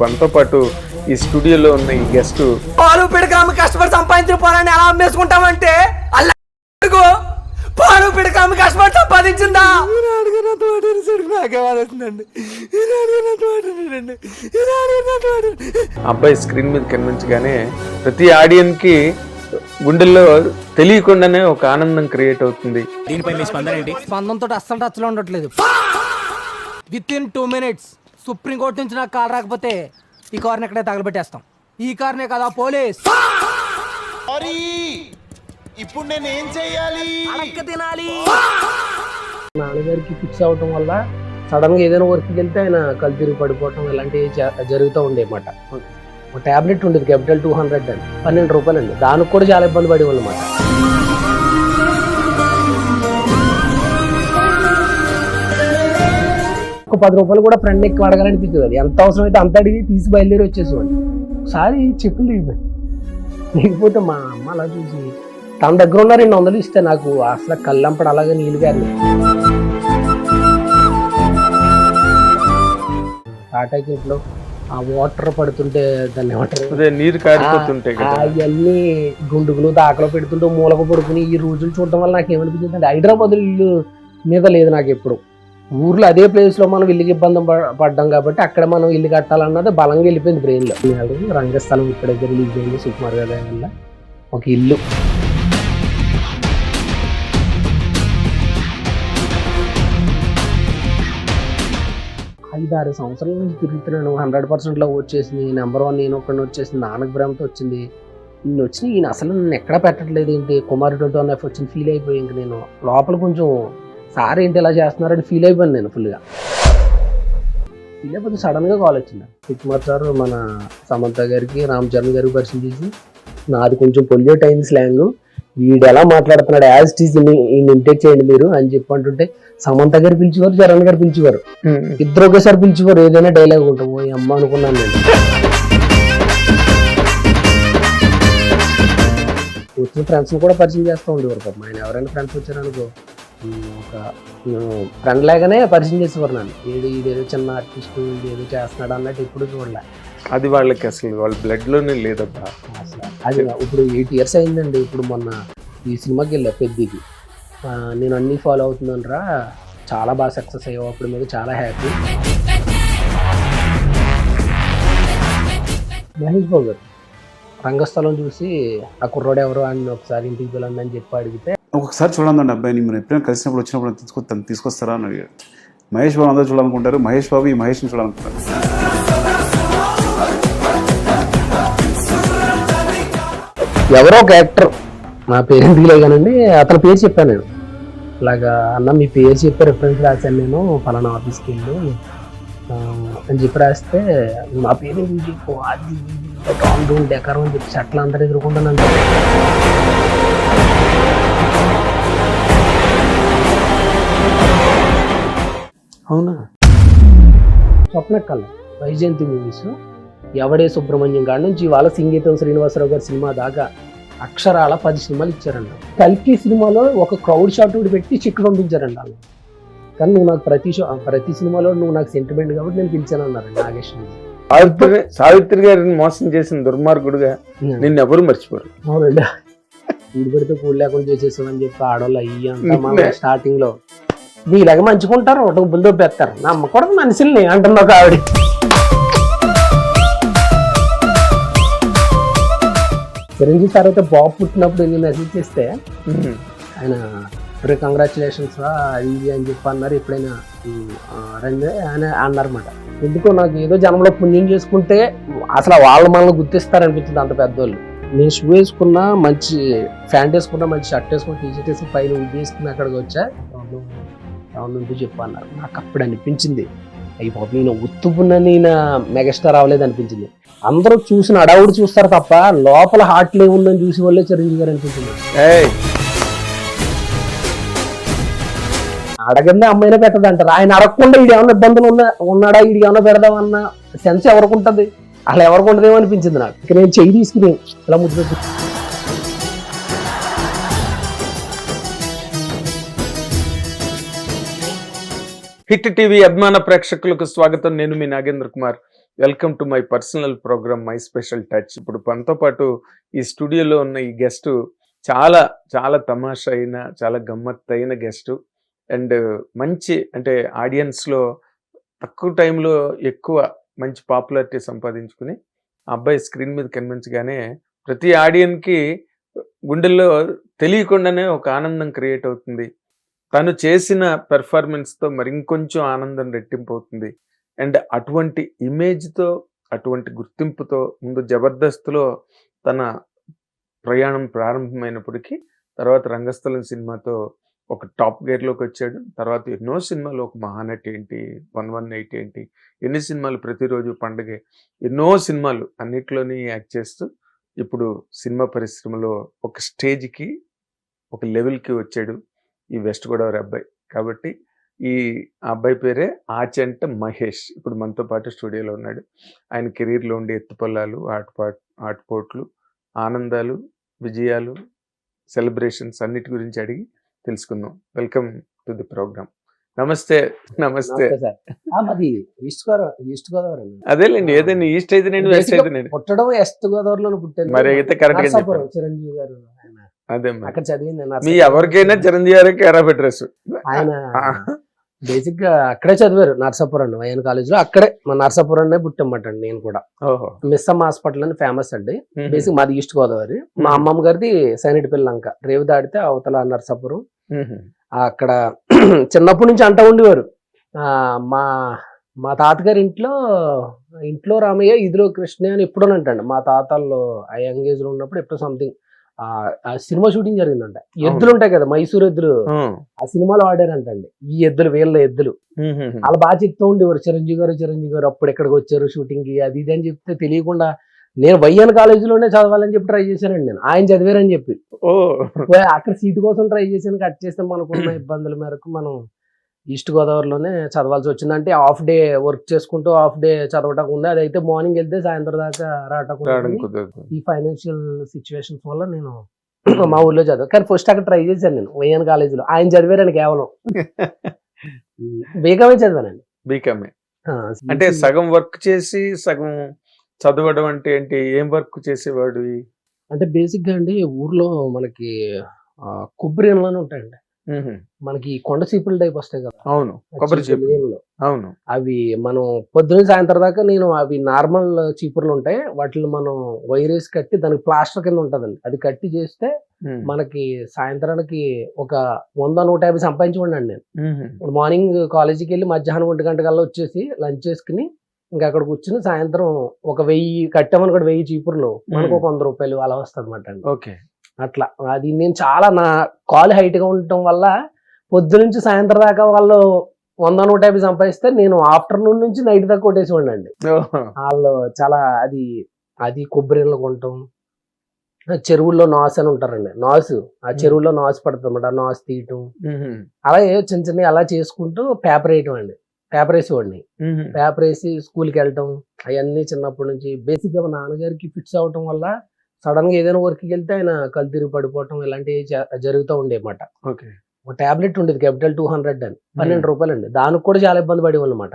మనతో పాటు ఈ స్టూడియోలో ఉన్న ఈ గెస్ట్ పాలు పిడకాము కష్టపడి సంపాదించిన పొలాన్ని ఎలా అమ్మేసుకుంటామంటే అల్లా పాలు పిడకాము కష్టపడి సంపాదించిందా అబ్బాయి స్క్రీన్ మీద కనిపించగానే ప్రతి ఆడియన్స్ కి గుండెల్లో తెలియకుండానే ఒక ఆనందం క్రియేట్ అవుతుంది. దీనిపై మీ స్పందన ఏంటి? స్పందనతో అస్సలు టచ్లో ఉండట్లేదు. విత్ ఇన్ 2 minutes సుప్రీంకోర్టు నుంచి నాకు కాల్ రాకపోతే ఈ కార్ని ఎక్కడే తగలబెట్టేస్తాం. ఈ కార్నే కదా పోలీస్. ఇప్పుడు నేను ఏం చెయ్యాలి? అడక్క తినాలి. నాన్నగారికి ఫిక్స్ అవటం వల్ల సడన్ గా ఏదైనా వర్క్కి వెళ్తే ఆయన కళ్ళు తిరిగి పడిపోవటం ఇలాంటివి జరుగుతూ ఉండే అన్నమాట. ఒక టాబ్లెట్ ఉండేది క్యాపిటల్ 200 అని, 12 రూపాయలు అండి. దానికి కూడా చాలా ఇబ్బంది పడేవాళ్ళు అన్నమాట. ఒక 10 రూపాయలు కూడా ఫ్రెండ్ ఎక్కువ అడగాలనిపించేది. అది ఎంత అవసరం అయితే అంత అడిగి తీసి బయలుదేరి వచ్చేసేవాడిని. ఒకసారి చెప్పులు దిగిపోయి లేకపోతే మా అమ్మ అలా చూసి తన దగ్గర ఉన్న 200 ఇస్తే నాకు అసలు కళ్ళంపడు అలాగే నీళ్ళు గారి టాటాకిట్లో ఆ వాటర్ పడుతుంటే దాన్ని ఏమంటారు, నీరు కారిపోతుంటాయి కదా, అవన్నీ గుండుగులు దాకలో పెడుతుంటే మూలకు పడుకుని ఈ రోజులు చూడటం వల్ల నాకు ఏమనిపించింది అంటే హైదరాబాద్ ఇల్లు మీద లేదు నాకు ఎప్పుడు. ఊర్లో అదే ప్లేస్లో మనం ఇల్లుకి ఇబ్బంది పడ్డాం కాబట్టి అక్కడ మనం ఇల్లు కట్టాలన్నది బలంగా వెళ్ళిపోయింది బ్రెయిన్లో. రంగస్థలం ఇక్కడ రిలీజ్ అయింది సుకుమార్ గారి వల్ల ఒక ఇల్లు. 5-6 సంవత్సరాల నుంచి తిరుగుతున్నాను. 100% వచ్చేసింది. నెంబర్ 1 నేను ఒక్కడిని వచ్చేసింది. నాన్నకు భ్రమతో వచ్చింది. ఈయన వచ్చి ఈయన అసలు నన్ను ఎక్కడ పెట్టట్లేదు ఏంటి, కుమారుడితో నాకు వచ్చింది ఫీల్ అయిపోయి ఇంక నేను లోపల కొంచెం సార్ ఏంటి ఇలా చేస్తున్నారని ఫీల్ అయిపోయాను నేను ఫుల్గా. ఫీల్ అయిపోతే సడన్గా కాల్ వచ్చింది. సుకుమార్ సార్ మన సమంత గారికి రామ్ చరణ్ గారికి పరిచయం చేసి, నాది కొంచెం పొల్యూట్ అయింది స్లాంగ్, వీడు ఎలా మాట్లాడుతున్నాడు యాజ్ ఇట్ ఈజ్ ఈయన ఇంటేక్ చేయండి మీరు అని చెప్పి అంటుంటే సమంత గారు పిలిచేవారు, చరణ్ గారు పిలిచేవారు, ఇద్దరు ఒకేసారి పిలిచేవారు. ఏదైనా డైలాగ్ ఉంటాం ఓ అమ్మ అనుకున్నాను నేను. వచ్చిన ఫ్రెండ్స్ని కూడా పరిచయం చేస్తూ ఉండేవారు పాపం. ఆయన ఎవరైనా ఫ్రెండ్స్ వచ్చారనుకో ఒక ఫ్రెండ్ లాగానే పరిచయం చేసేవారు నన్ను. ఇదేదో చిన్న ఆర్టిస్టు ఇదేదో చేస్తున్నాడు అన్నట్టు ఇప్పుడు చూడలే. అది వాళ్ళకి అసలు వాళ్ళ బ్లడ్ లోనే లేదబ్బా అసలు. అది ఇప్పుడు 8 years అయిందండి. ఇప్పుడు మొన్న ఈ సినిమాకి వెళ్ళా పెద్దకి. నేను అన్నీ ఫాలో అవుతున్నాను రా, చాలా బాగా సక్సెస్ అయ్యావు, అప్పుడు మీద చాలా హ్యాపీ. మహేష్ బాబు గారు రంగస్థలం చూసి ఆ కుర్రోడు ఎవరు అని ఒకసారి ఇంటికి వెళ్ళండి అని చెప్పి అడిగితే, ఒకసారి చూడండి అబ్బాయిని మీరు ఎప్పుడైనా కలిసినప్పుడు వచ్చినప్పుడు తీసుకొస్తారా అని అడిగారు. మహేష్ బాబు అందరూ చూడాలనుకుంటారు, మహేష్ బాబు ఈ మహేష్ని చూడాలనుకుంటారు. ఎవరో ఒక యాక్టర్ నా పేరు ఎందుకు లేగానండి, అతని పేరు చెప్పాను నేను. ఇలాగా అన్న మీ పేరు చెప్పి రిఫరెన్స్ రాశాను నేను ఫలానా ఆఫీస్కి వెళ్ళి అని చెప్పి రాస్తే, నా పేరు ఎందుకు చెప్పు అది టామ్ డూన్ డెకరం అని చెప్పి చెట్లు అందరూ ఎదుర్కొంటానండి. అవునా స్వప్నకళ వైజయంతి మూవీస్ ఎవడే సుబ్రహ్మణ్యం కాడి నుంచి ఇవాళ సంగీతం శ్రీనివాసరావు గారి సినిమా దాకా అక్షరాల 10 సినిమాలు ఇచ్చారండి. కల్కి సినిమాలో ఒక క్రౌడ్ షాట్ పెట్టి చిక్కు పంపించారండి వాళ్ళు. కానీ నువ్వు నాకు ప్రతి సినిమాలో నువ్వు నాకు సెంటిమెంట్ కాబట్టి నేను పిలిచాను అన్నారండి నాగేష్. సావిత్రి గారిని మోసం చేసిన దుర్మార్గుడుగా నిన్ను ఎవరు మర్చిపోరు. అవునండి, కూడి పెడితే కూడి లేకుండా చేసేసామని చెప్పి ఆడవాళ్ళు అయ్యి అంతా మన స్టార్టింగ్ లో వీళ్ళగా మంచుకుంటారు, ఒకటి బుల్దో పెడతారు, నమ్మకూడదు మనుషుల్ని అంటుంది ఒక ఆవిడ. చిరంజీవి సార్ అయితే బాబు పుట్టినప్పుడు నేను మెసేజ్ చేస్తే ఆయన ఇప్పుడు కంగ్రాచులేషన్స్ ఇది అని చెప్పి అన్నారు. ఎప్పుడైనా ఆయన అన్నారన్నమాట. ఎందుకో నాకు ఏదో జనంలో పుణ్యం చేసుకుంటే అసలు వాళ్ళు మనల్ని గుర్తిస్తారనిపించింది అంత పెద్దోళ్ళు. నేను షూ వేసుకున్నా, మంచి ప్యాంట్ వేసుకున్నా, మంచి షర్ట్ వేసుకున్నా, టీషర్ట్ వేసుకుని పైన ఉద్ది వేసుకుని అక్కడికి వచ్చా అవును చెప్పు అన్నారు. నాకు అప్పుడు అనిపించింది అయిపోతుంది నేను ఉత్తుపున్న నేను మెగాస్టార్ అవ్వలేదు అనిపించింది. అందరూ చూసిన అడవుడు చూస్తారు తప్ప లోపల హార్ట్లో ఏముందని చూసి వాళ్ళే చిరంజీవి గారు అనిపించింది. అడగందే అమ్మాయినా పెట్టదంటారు. ఆయన అడగకుండా వీడు ఏమన్నా ఇబ్బందులు ఉన్నాడా, వీడికి ఏమన్నా పెడదామన్న సెన్స్ ఎవరికి ఉంటుంది, అలా ఎవరికి ఉండదేమో అనిపించింది నాకు. ఇక నేను చెయ్యి తీసుకుని ఇలా ముద్దు. హిట్ టీవీ అభిమాన ప్రేక్షకులకు స్వాగతం. నేను మీ Nagendra Kumar. Welcome to my personal programme my special touch. ఇప్పుడు మనతో పాటు ఈ స్టూడియోలో ఉన్న ఈ గెస్ట్ చాలా చాలా తమాషా అయిన చాలా గమ్మత్తు అయిన గెస్ట్ అండ్ మంచి అంటే ఆడియన్స్లో తక్కువ టైంలో ఎక్కువ మంచి పాపులారిటీ సంపాదించుకుని ఆ అబ్బాయి స్క్రీన్ మీద కనిపించగానే ప్రతి ఆడియన్కి గుండెల్లో తెలియకుండానే ఒక ఆనందం క్రియేట్ అవుతుంది. తను చేసిన పెర్ఫార్మెన్స్తో మరి ఇంకొంచెం ఆనందం రెట్టింపు అవుతుంది. అండ్ అటువంటి ఇమేజ్తో అటువంటి గుర్తింపుతో ముందు జబర్దస్త్లో తన ప్రయాణం ప్రారంభమైనప్పటికీ తర్వాత రంగస్థలం సినిమాతో ఒక టాప్ గేర్లోకి వచ్చాడు. తర్వాత ఎన్నో సినిమాలు, ఒక మహానటి ఏంటి, 118 ఏంటి, ఎన్ని సినిమాలు, ప్రతిరోజు పండగే, ఎన్నో సినిమాలు అన్నిట్లోని యాక్ట్ చేస్తూ ఇప్పుడు సినిమా పరిశ్రమలో ఒక స్టేజ్కి ఒక లెవెల్కి వచ్చాడు ఈ వెస్ట్ గోదావరి అబ్బాయి. కాబట్టి ఈ అబ్బాయి పేరే ఆచంట మహేష్. ఇప్పుడు మనతో పాటు స్టూడియోలో ఉన్నాడు. ఆయన కెరీర్లో ఉండే ఎత్తుపల్లాలు, ఆటుపోట్లు, ఆనందాలు, విజయాలు, సెలబ్రేషన్స్ అన్నిటి గురించి అడిగి తెలుసుకుందాం. Welcome to the program. నమస్తే. నమస్తే. మాది ఈస్ట్ గోదావరి. అదేలేండి, ఏదైనా ఈస్ట్ అయితే నేను వెస్ట్ అయితే నేను పుట్టడం వెస్ట్ గోదావరిలో పుట్టాను. మరి అయితే కరెక్ట్ గా చిరంజీవి గారు అదే అక్కడ చదివింది. మీ ఎవరికైనా చిరంజీవి గారికి ఎరా డ్రెస్. ఆయన బేసిక్ గా అక్కడే చదివారు, నర్సాపురం వైఎన్ కాలేజ్ లో. అక్కడే మన నర్సాపురం పుట్టమాట అండి. నేను కూడా మిస్సమ్ హాస్పిటల్ అని ఫేమస్ అండి. బేసిక్ మాది ఈస్ట్ గోదావరి. మా అమ్మమ్మ గారిది సైనిటిపల్లి లంక, రేవు దాడితే అవతల నర్సాపురం. అక్కడ చిన్నప్పటి నుంచి అంటూ ఉండేవారు, మా మా తాతగారి ఇంట్లో రామయ్య ఇదిలో కృష్ణ అని ఎప్పుడో అంటండి. మా తాతల్లో ఆ యంగ్ ఏజ్ లో ఉన్నప్పుడు ఎప్పుడో సంథింగ్ ఆ సినిమా షూటింగ్ జరిగిందంట. ఎద్దులు ఉంటాయి కదా, మైసూర్ ఎద్దులు, ఆ సినిమాలో వాడారంటండి ఈ ఎద్దులు, వీళ్ళ ఎద్దులు. అలా బాగా చెప్తూ ఉండేవారు, చిరంజీవి గారు అప్పుడు ఎక్కడికి వచ్చారు షూటింగ్ కి అది ఇది అని చెప్తే తెలియకుండా నేను వైఎన్ కాలేజీలోనే చదవాలని చెప్పి ట్రై చేశానండి. నేను ఆయన చదివారని చెప్పి అక్కడ సీటు కోసం ట్రై చేశాను. కట్ చేస్తే మనకున్న ఇబ్బందుల మేరకు మనం ఈస్ట్ గోదావరిలోనే చదవాల్సి వచ్చింది. అంటే హాఫ్ డే వర్క్ చేసుకుంటూ హాఫ్ డే చదవటం ఉంది. అదైతే మార్నింగ్ వెళ్తే సాయంత్రం దాకా రావటం. ఈ ఫైనాన్షియల్ సిచ్యువేషన్స్ వల్ల నేను మా ఊర్లో చదివా. కానీ ఫస్ట్ అక్కడ ట్రై చేశాను నేను వైఎన్ కాలేజీలో. ఆయన చదివారని కేవలం బీకామే చదివానండి. బీకామే అంటే సగం వర్క్ చేసి సగం చదవడం అంటే ఏంటి? ఏం వర్క్ చేసేవాడు? అంటే బేసిక్ గా అండి ఊర్లో మనకి కొబ్బరి ఎండ్లోనే ఉంటాయండి. మనకి కొండ చీపులు టైప్ వస్తాయి కదా. అవును, కొబ్బరి చీపులు. అవును, అవి మనం పొద్దున్న సాయంత్రం దాకా నేను అవి నార్మల్ చీపుర్లు ఉంటాయి, వాటిని మనం వైరేసి కట్టి దానికి ప్లాస్టర్ కింద ఉంటదండి, అది కట్టి చేస్తే మనకి సాయంత్రానికి ఒక 100-150 సంపాదించుకోండి నేను. ఇప్పుడు మార్నింగ్ కాలేజీకి వెళ్ళి మధ్యాహ్నం 1 గంట కల్లా వచ్చేసి లంచ్ చేసుకుని ఇంకా అక్కడ కూర్చుని సాయంత్రం ఒక 1000 కట్టామని కూడా 1000 చీపుర్లు మనకు ఒక 100 రూపాయలు అలా వస్తుంది అనమాట అండి. ఓకే, అట్లా. అది నేను చాలా నా కాలు హైట్ గా ఉండటం వల్ల పొద్దు నుంచి సాయంత్రం దాకా వాళ్ళు 100-150 సంపాదిస్తే నేను ఆఫ్టర్నూన్ నుంచి నైట్ దాకా కొట్టేసి ఉండండి. వాళ్ళు చాలా అది కొబ్బరిలో కొనటం. చెరువుల్లో నాసు అని ఉంటారండి, నాసు. ఆ చెరువుల్లో నాసు పడుతుంది అన్నమాట, నాసు తీయటం. అలాగే చిన్న చిన్న అలా చేసుకుంటూ పేపర్ వేయటం అండి. పేపర్ వేసేవాడిని. పేపర్ వేసి స్కూల్కి వెళ్ళటం అవన్నీ చిన్నప్పటి నుంచి. బేసిక్ గా మా నాన్నగారికి ఫిట్స్ అవటం వల్ల సడన్ గా ఏదైనా వర్క్కి వెళ్తే ఆయన కళ్ళు తిరిగి పడిపోవటం ఇలాంటివి జరుగుతూ ఉండేమాట. ఒక టాబ్లెట్ ఉండేది క్యాపిటల్ 200 అని, 12 రూపాయలు అండి. దానికి కూడా చాలా ఇబ్బంది పడేవాళ్ళు అనమాట.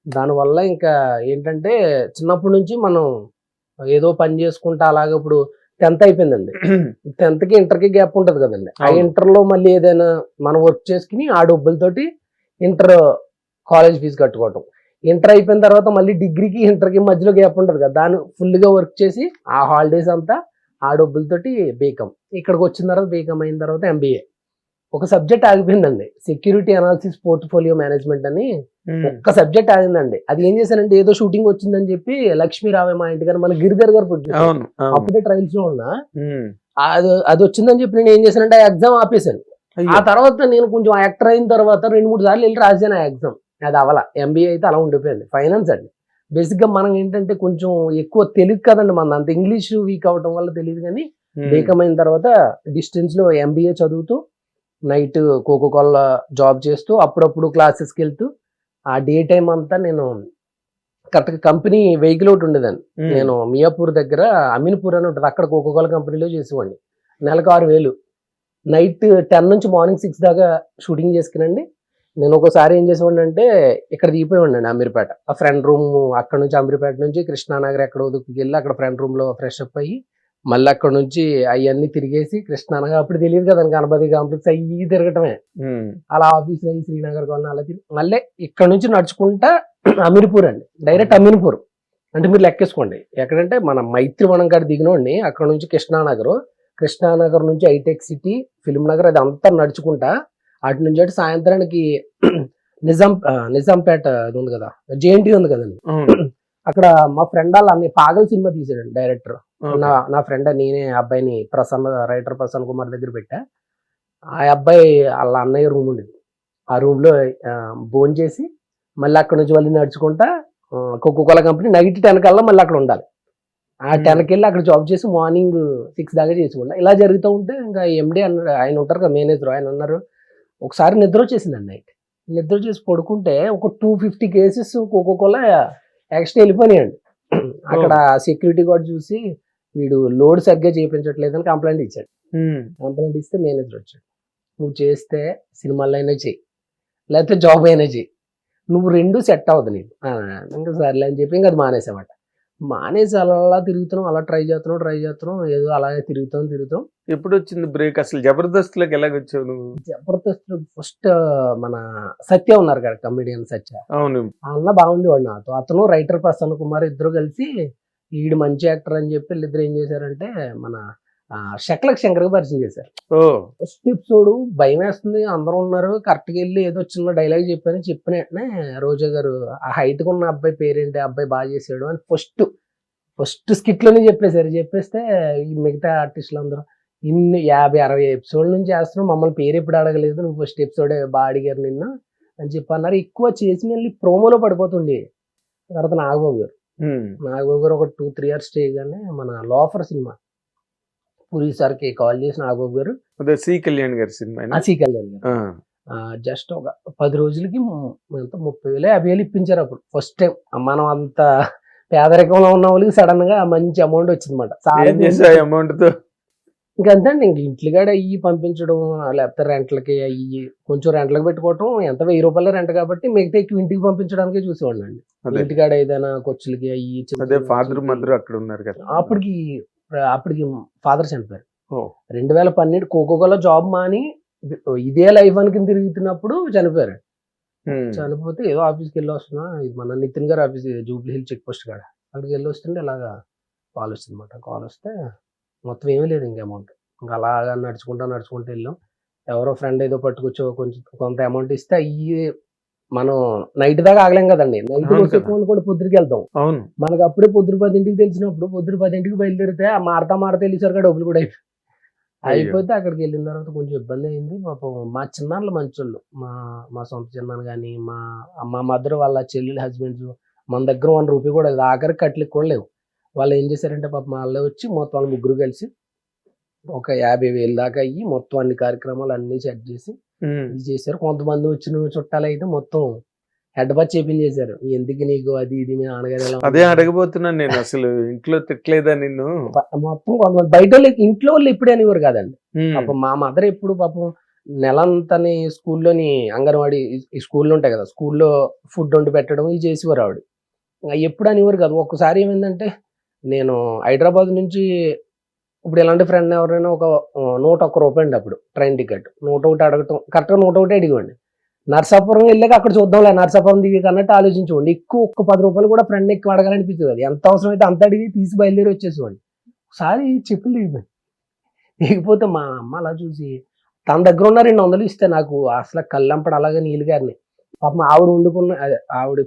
దానివల్ల ఇంకా ఏంటంటే చిన్నప్పటి నుంచి మనం ఏదో పని చేసుకుంటా అలాగే. ఇప్పుడు 10th అయిపోయిందండి, 10th కి ఇంటర్కి గ్యాప్ ఉంటది కదండి. ఆ ఇంటర్ లో మళ్ళీ ఏదైనా మనం వర్క్ చేసుకుని ఆ డబ్బులతోటి ఇంటర్ కాలేజ్ ఫీజు కట్టుకోవటం. ఇంటర్ అయిపోయిన తర్వాత మళ్ళీ డిగ్రీకి ఇంటర్కి మధ్యలో గ్యాప్ ఉంటుంది కదా, దాన్ని ఫుల్గా వర్క్ చేసి ఆ హాలిడేస్ అంతా ఆ డబ్బులతోటి బీకామ్. ఇక్కడికి వచ్చిన తర్వాత బీకామ్ అయిన తర్వాత MBA. ఒక సబ్జెక్ట్ ఆగిపోయిందండి, సెక్యూరిటీ అనాలిసిస్ పోర్ట్ఫోలియో మేనేజ్మెంట్ అని ఒక్క సబ్జెక్ట్ ఆగిందండి. అది ఏం చేశానంటే ఏదో షూటింగ్ వచ్చిందని చెప్పి లక్ష్మీ రావే మా ఇంటి గారు మన గిరిధర్ గారు అప్పుడే ట్రయల్స్ లో ఉన్నా. అది వచ్చిందని చెప్పి నేను ఏం చేశానంటే ఆ ఎగ్జామ్ ఆపేశాను. ఆ తర్వాత నేను కొంచెం యాక్టర్ అయిన తర్వాత 2-3 సార్లు వెళ్ళి రాసాను ఆ ఎగ్జామ్. అది అవలా. MBA అయితే అలా ఉండిపోయింది. ఫైనాన్స్ అండి. బేసిక్ గా మనం ఏంటంటే కొంచెం ఎక్కువ తెలియదు కదండి, మన అంత ఇంగ్లీష్ వీక్ అవటం వల్ల తెలియదు. కానీ బీకామ్ అయిన తర్వాత డిస్టెన్స్ లో MBA చదువుతూ నైట్ కోకోకోలా జాబ్ చేస్తూ అప్పుడప్పుడు క్లాసెస్కి వెళ్తూ ఆ డే టైం అంతా నేను కరెక్ట్గా కంపెనీ వెహికల్ ఒకటి ఉండేదాన్ని. నేను మియాపూర్ దగ్గర అమీన్పూర్ అని ఉంటుంది, అక్కడ కోకోకోలా కంపెనీలో చేసేవాడిని. నెలకు 6000. నైట్ 10 నుంచి మార్నింగ్ 6 దాకా షూటింగ్ చేసుకునండి. నేను ఒకసారి ఏం చేసేవాడిని అంటే ఇక్కడ దిగిపోయి అమీర్పేట, ఆ ఫ్రెండ్ రూమ్ అక్కడ నుంచి అమీర్పేట నుంచి కృష్ణానగర్ ఎక్కడో వెళ్ళి అక్కడ ఫ్రెండ్ రూమ్ లో ఫ్రెష్ అప్ అయ్యి మళ్ళీ అక్కడ నుంచి అవన్నీ తిరిగేసి కృష్ణానగర్, అప్పుడు తెలియదు కదా గణపతి కాంప్లెక్స్ అయ్యి తిరగటమే, అలా ఆఫీస్ అయ్యి శ్రీనగర్ కాలనీ అలా తిరిగి మళ్ళీ ఇక్కడ నుంచి నడుచుకుంటా అమీర్పూర్ అండి, డైరెక్ట్ అమీర్పూర్. అంటే మీరు లెక్కేసుకోండి ఎక్కడంటే మన మైత్రివనం కాడ దిగినోండి, అక్కడ నుంచి కృష్ణానగర్ నుంచి హైటెక్ సిటీ, ఫిల్మ్ నగర్, అది అంతా నడుచుకుంటా అటు నుంచి అటు సాయంత్రానికి నిజాంపేట అది ఉంది కదా, జేఎన్టీ ఉంది కదండి, అక్కడ మా ఫ్రెండ్ వాళ్ళ అన్ని పాగల్ సినిమా తీసాడండి డైరెక్టర్. నా ఫ్రెండ్ నేనే అబ్బాయిని రైటర్ ప్రసన్న కుమార్ దగ్గర పెట్టా. ఆ అబ్బాయి వాళ్ళ అన్నయ్య రూమ్ ఉండేది, ఆ రూమ్ లో భోజనం చేసి మళ్ళీ అక్కడ నుంచి మళ్ళీ నడుచుకుంటా కోకోకోలా కంపెనీ నైట్ 10 కల్లా మళ్ళీ అక్కడ ఉండాలి. ఆ 10కి వెళ్ళి అక్కడ జాబ్ చేసి మార్నింగ్ 6 దాకా చేసుకుంటా. ఇలా జరుగుతూ ఉంటే ఇంకా ఎండి అన్నాడు, ఆయన ఉంటారు కదా మేనేజర్, ఆయన అన్నారు ఒకసారి నిద్ర వచ్చేసిందండి. నైట్ నిద్ర చేసి పడుకుంటే ఒక 250 కేసెస్ కోకోకోలా ఎక్స్ట్రా వెళ్ళిపోయినాయండి. అక్కడ సెక్యూరిటీ గార్డ్ చూసి వీడు లోడ్ సరిగ్గా చేయించట్లేదని కంప్లైంట్ ఇచ్చాడు. కంప్లైంట్ ఇస్తే మేనేజర్ వచ్చాడు, నువ్వు చేస్తే సినిమాల్లో అయినా చెయ్యి లేకపోతే జాబ్ అయినా చెయ్యి, నువ్వు 2 సెట్ అవ్వదు నీకు. ఇంకా సర్లే అని చెప్పి ఇంకా అది మానేసామాట. మానేసి అలా తిరుగుతున్నాం, అలా ట్రై చేస్తున్నాం, ఏదో అలాగే తిరుగుతాం. ఎప్పుడు వచ్చింది బ్రేక్? అసలు జబర్దస్త్లోకి ఎలాగొచ్చావు నువ్వు? జబర్దస్త్ ఫస్ట్ మన సత్య ఉన్నారు కదా, కమెడియన్ సత్య, అవును, అన్న బాగుండేవాడు నాతో. అతను రైటర్ ప్రసన్న కుమార్ ఇద్దరు కలిసి ఈడు మంచి యాక్టర్ అని చెప్పి వీళ్ళిద్దరు ఏం చేశారంటే మన శక్లక్ శంకర్కి పరిచయం చేశారు. ఫస్ట్ ఎపిసోడ్ భయం వేస్తుంది, అందరూ ఉన్నారు, కరెక్ట్గా వెళ్ళి ఏదో చిన్న డైలాగ్ చెప్పిన వెంటనే రోజా గారు ఆ హైట్ ఉన్న అబ్బాయి పేరేంటి, అబ్బాయి బాగా చేసాడు అని ఫస్ట్ స్కిట్ లోనే చెప్పేస్తే ఈ మిగతా ఆర్టిస్టులు అందరూ ఇన్ని 50-60 ఎపిసోడ్ నుంచి చేస్తున్నావు, మమ్మల్ని పేరు ఎప్పుడు అడగలేదు, నువ్వు ఫస్ట్ ఎపిసోడే బాగా అడిగారు నిన్ను అని చెప్పి అన్నారు. ఎక్కువ చేసి వెళ్ళి ప్రోమోలో పడిపోతుండే. తర్వాత నాగబాబు గారు ఒక 2-3 ఇయర్స్ చేయగానే మన లోఫర్ సినిమా పూరి సార్కి కాల్ చేసి నాగబాబు గారు, సి కళ్యాణ్ గారి సినిమా, సి కళ్యాణ్ గారు జస్ట్ ఒక 10 రోజులకి 30,000-50,000 ఇప్పించారు. అప్పుడు ఫస్ట్ టైం మనం అంత పేదరికంలో ఉన్న వాళ్ళకి సడన్ గా మంచి అమౌంట్ వచ్చిందన్నమాట. అమౌంట్ తో ఇంకంతే అండి, ఇంక ఇంట్లోగాడ అయ్యి పంపించడం, లేకపోతే రెంట్లకి అయ్యి కొంచెం రెంట్లకి పెట్టుకోవటం, ఎంత 1000 రూపాయల రెంట్ కాబట్టి మిగతా ఎక్కువ ఇంటికి పంపించడానికి చూసేవాడిని అండి. ఇంటికాడ ఏదైనా ఖర్చులకి అయ్యి. ఫాదర్ మదర్ అక్కడ ఉన్నారు కదా. అప్పటికి ఫాదర్ చనిపోయారు. 2012 కోకోకోలా జాబ్ మాని ఇదే లైఫ్ అనుకుని తిరుగుతున్నప్పుడు చనిపోయారు. చనిపోతే ఏదో ఆఫీస్కి వెళ్ళి వస్తున్నా, ఇది మన నితిన్ గారు office Jubilee Hill check post కాడ, అక్కడికి వెళ్ళి వస్తుంటే ఇలాగా కాల్ వచ్చింది అనమాట. కాల్ వస్తే మొత్తం ఏమీ లేదు ఇంక అమౌంట్. ఇంకా అలాగా నడుచుకుంటూ వెళ్ళాం. ఎవరో ఫ్రెండ్ ఏదో పట్టుకొచ్చో కొంత అమౌంట్ ఇస్తే అయ్యి మనం నైట్ దాకా ఆగలేం కదండి. నైట్ కూడా పొద్దుకి వెళ్తాం. మనకు అప్పుడే పొద్దురు 10ంటికి తెలిసినప్పుడు పొద్దురు 10ంటికి బయలుదేరితే ఆ మారతా వెళ్ళేసరికి డబ్బులు కూడా అయిపోతే అక్కడికి వెళ్ళిన తర్వాత కొంచెం ఇబ్బంది అయింది. మా చిన్నాళ్ళు మంచోళ్ళు, మా సొంత చిన్నాను కానీ మా మదర్ వాళ్ళ చెల్లెలు హస్బెండ్స్ మన దగ్గర 1 రూపీ కూడా లేదు, ఆఖరికి కట్లకి కూడా లేవు. వాళ్ళు ఏం చేశారంటే వాళ్ళే వచ్చి మొత్తం వాళ్ళు ముగ్గురు కలిసి ఒక 50,000 దాకా అయ్యి మొత్తం అన్ని కార్యక్రమాలు అన్ని సెట్ చేసి ఇది చేశారు. కొంతమంది వచ్చిన చుట్టాలు అయితే మొత్తం హెడ్ బాత్ చేపించేశారు. ఎందుకు నీకు అది ఇది మీ నాన్నగారు. అదే అడగబోతున్నాను నేను, అసలు ఇంట్లో తిట్టలేదా నిన్ను? మొత్తం కొంతమంది బయట వాళ్ళకి, ఇంట్లో వాళ్ళు ఎప్పుడు అనేవారు కాదండి. పాపం మా మదర్ ఎప్పుడు పాపం నెలంతని స్కూల్లోని అంగన్వాడీ స్కూల్లో ఉంటాయి కదా, స్కూల్లో ఫుడ్ వండి పెట్టడం ఇది చేసేవారు ఆవిడ. ఎప్పుడు అనేవారు కాదు. ఒక్కసారి ఏమైందంటే నేను హైదరాబాద్ నుంచి ఇప్పుడు ఇలాంటి ఫ్రెండ్ ఎవరైనా ఒక 101 రూపాయి అండి అప్పుడు ట్రైన్ టికెట్, 101 అడగటం, కరెక్ట్గా 101 అడిగండి. నర్సాపురం వెళ్ళాక అక్కడ చూద్దాంలే, నర్సాపురం దిగి అన్నట్టు ఆలోచించుకోండి. ఎక్కువ ఒక్క 10 రూపాయలు కూడా ఫ్రెండ్ ఎక్కువ అడగాలనిపించదు. అది ఎంత అవసరం అయితే అంత అడిగి తీసి బయలుదేరి వచ్చేసేవాడిని. ఒకసారి చెప్పులు దిగిపోతే మా అమ్మ అలా చూసి తన దగ్గర ఉన్న 200 ఇస్తే నాకు అసలు కళ్ళంపడు అలాగే నీళ్ళు గారిని. పాపం ఆవిడ వండుకున్న ఆవిడ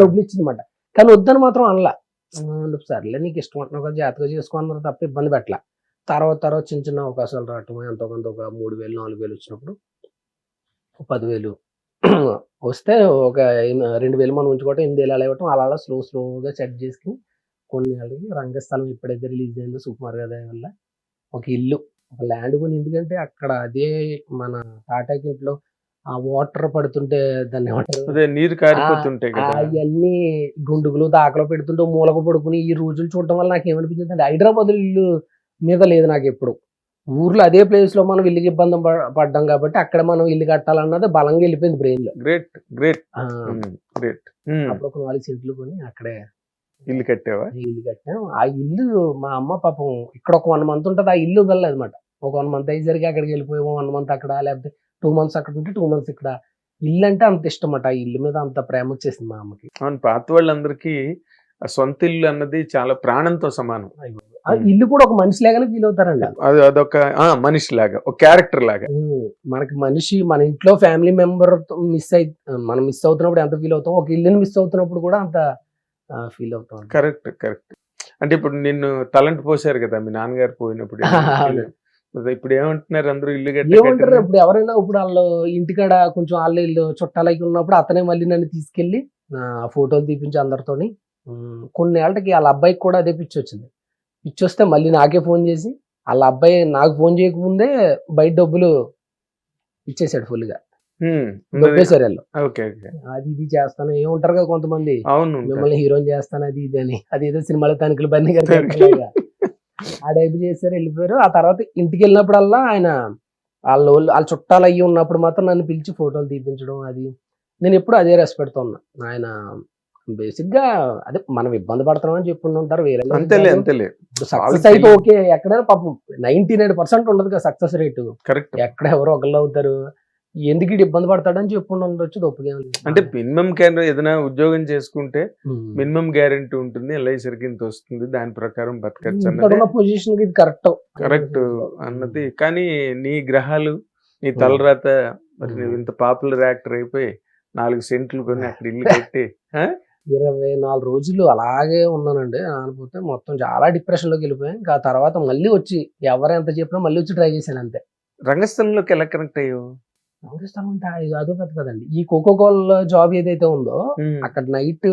డబ్బులు ఇచ్చిందన్నమాట. కానీ వద్దని మాత్రం అనలా. సర్లే నీకు ఇష్టం అంటున్నావు కదా, జాగ్రత్తగా చేసుకున్నారు తప్ప ఇబ్బంది పెట్టలే. తర్వాత చిన్న అవకాశాలు రావటం, ఎంతో కొంత ఒక 3,000-4,000 వచ్చినప్పుడు 10,000 వస్తే ఒక 2,000 మనం ఉంచుకోవటం, 8,000 అలా ఇవ్వటం, అలా స్లోగా సెట్ చేసుకుని కొన్ని అడిగి రంగస్థలం ఎప్పుడైతే రిలీజ్ అయిందో సుకుమార్ గారి వల్ల ఒక ఇల్లు, ఒక ల్యాండ్ కొని. ఎందుకంటే అక్కడ అదే మన టాటాకి ఇంట్లో ఆ వాటర్ పడుతుంటే దాన్ని నీరు కారిపోతుంటాయి అవన్నీ గుండుగులు దాకలో పెడుతుంటే మూలకు పడుకుని ఈ రోజులు చూడటం వల్ల నాకు ఏమనిపించింది అంటే హైదరాబాద్ ఇల్లు మీద లేదు నాకు ఎప్పుడు. ఊర్లో అదే ప్లేస్ లో మనం ఇల్లుకి ఇబ్బంది పడ్డాం కాబట్టి అక్కడ మనం ఇల్లు కట్టాలన్నది బలంగా వెళ్ళిపోయింది బ్రెయిన్ లో. Great great great. అప్పుడు ఒక 4 సెంట్లు కొని అక్కడే ఇల్లు కట్టావా? ఇల్లు కట్టాం. ఆ ఇల్లు మా అమ్మ పాపం ఇక్కడ ఒక 1 మంత్ ఉంటుంది, ఆ ఇల్లు వెళ్ళలేదు అనమాట. ఒక 1 మంత్ అయ్యేసరికి అక్కడికి వెళ్ళిపోయాము. 1 మంత్ అక్కడ, లేకపోతే 2 మంత్స్ అక్కడ ఉంటే 2 మంత్స్ ఇక్కడ. ఇల్లు అంటే అంత ఇష్టం అన్నమాట. ఆ ఇల్లు మీద అంత ప్రేమ వచ్చేసింది మా అమ్మకి. అవును, పాత వాళ్ళందరికీ ఆ సొంత ఇల్లు అన్నది చాలా ప్రాణంతో సమానం. ఆ ఇల్లు కూడా ఒక మనిషి లాగానే ఫీల్ అవుతారండి. అది అదొక మనిషి లాగా, ఒక క్యారెక్టర్ లాగా. మనకి మనిషి, మన ఇంట్లో ఫ్యామిలీ మెంబర్ మనం మిస్ అవుతున్నప్పుడు ఎంత ఫీల్ అవుతాం, ఒక ఇల్లుని మిస్ అవుతున్నప్పుడు కూడా అంత ఫీల్ అవుతాం. Correct correct. అంటే ఇప్పుడు నిన్ను తలంటి పోసారు కదా మీ నాన్నగారు పోయినప్పుడు. ఇప్పుడు ఏమంటున్నారు అందరూ? ఇల్లు ఏమంటారు ఇప్పుడు ఎవరైనా, ఇప్పుడు వాళ్ళు ఇంటికాడ కొంచెం వాళ్ళ ఇల్లు చుట్టాలకి ఉన్నప్పుడు అతనే మళ్ళీ నన్ను తీసుకెళ్లి ఫోటోలు తీపించి అందరితోని. కొన్ని ఏళ్ళకి వాళ్ళ అబ్బాయికి కూడా అదే పిచ్చి వచ్చింది. పిచ్చి వస్తే మళ్ళీ నాకే ఫోన్ చేసి, వాళ్ళ అబ్బాయి నాకు ఫోన్ చేయకముందే బయట డబ్బులు ఇచ్చేసాడు ఫుల్ గా. దొబ్బేశారు వాళ్ళు. అది ఇది చేస్తాను ఏముంటారు కదా కొంతమంది, అవును, మిమ్మల్ని హీరోని చేస్తాను అది ఇది అని. అది ఏదో సినిమాలో తనిఖీలు బండి గారు ఆ టైప్ చేశారు, వెళ్ళిపోయారు. ఆ తర్వాత ఇంటికి వెళ్ళినప్పుడల్లా ఆయన వాళ్ళ చుట్టాలు అయ్యి ఉన్నప్పుడు మాత్రం నన్ను పిలిచి ఫోటోలు తీపించడం. అది నేను ఎప్పుడు అదే రెస్పెక్ట్ ఉన్నా. ఆయన బేసిక్ గా అదే మనం ఇబ్బంది పడుతున్నాం అని చెప్పుకుంటూ ఉంటారు, వేరే అంతేలే అంతేలే. ఇప్పుడు సక్సెస్ అయితే ఓకే, ఎక్కడైనా పాపం 99% ఉండదు కదా సక్సెస్ రేటు. కరెక్ట్. ఎక్కడ ఎవరో ఒకళ్ళు అవుతారు, ఎందుకు ఇటు ఇబ్బంది పడతాడని చెప్పుకుంటూ ఉండొచ్చు. తప్పుగా అంటే మినిమం ఏదైనా ఉద్యోగం చేసుకుంటే మినిమం గ్యారెంటీ ఉంటుంది, ఎల్ఐసరికి ఇంత వస్తుంది, దాని ప్రకారం బతకచ్చు అన్నది పొజిషన్ ఇది కరెక్ట్ కరెక్ట్ అన్నది. కానీ నీ గ్రహాలు, నీ తలరాత, మరి నువ్వు ఇంత పాపులర్ యాక్టర్ అయిపోయి 4 సెంట్లు కొని అక్కడ ఇల్లు కట్టి 24 రోజులు అలాగే ఉన్నానండి. అనుకుంటే మొత్తం చాలా డిప్రెషన్ లోకి వెళ్ళిపోయాను. ఇంకా తర్వాత మళ్ళీ వచ్చి ఎవరు ఎంత చెప్పినా మళ్ళీ వచ్చి ట్రై చేశాను అంతే. రంగస్థలంలోకి ఎలా కనెక్ట్ అయ్యావు? రంగస్థలం అంటే అదో పెద్ద కదండి. ఈ కోకోకోలా జాబ్ ఏదైతే ఉందో అక్కడ నైట్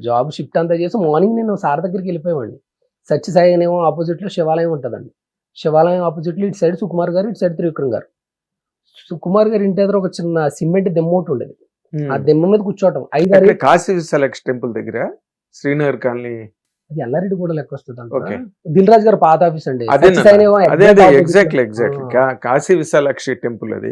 జాబ్ షిఫ్ట్ అంతా చేసి మార్నింగ్ నేను సార్ దగ్గరికి వెళ్ళిపోయామండి. సత్యసాయి అనేమో ఆపోజిట్ లో శివాలయం ఉంటుందండి. శివాలయం ఆపోజిట్ లో ఇటు సైడ్ సుకుమార్ గారు, ఇటు సైడ్ త్రివిక్రమ్ గారు. సుకుమార్ గారు ఇంటి దగ్గర ఒక చిన్న సిమెంట్ దెమ్మ ఒకటి ఉండేది. ఆ దెమ్మ మీద కూర్చోవటం 5-6 కాశీ విశాలాక్షి టెంపుల్ దగ్గర శ్రీనగర్ కాలనీ. అది ఎల్లారెడ్డి కూడా లెక్క వస్తుంది. దిల్ రాజు గారు పాత ఆఫీస్ అండి. ఎగ్జాక్ట్లీ కాశీ విశాలాక్షి టెంపుల్ అది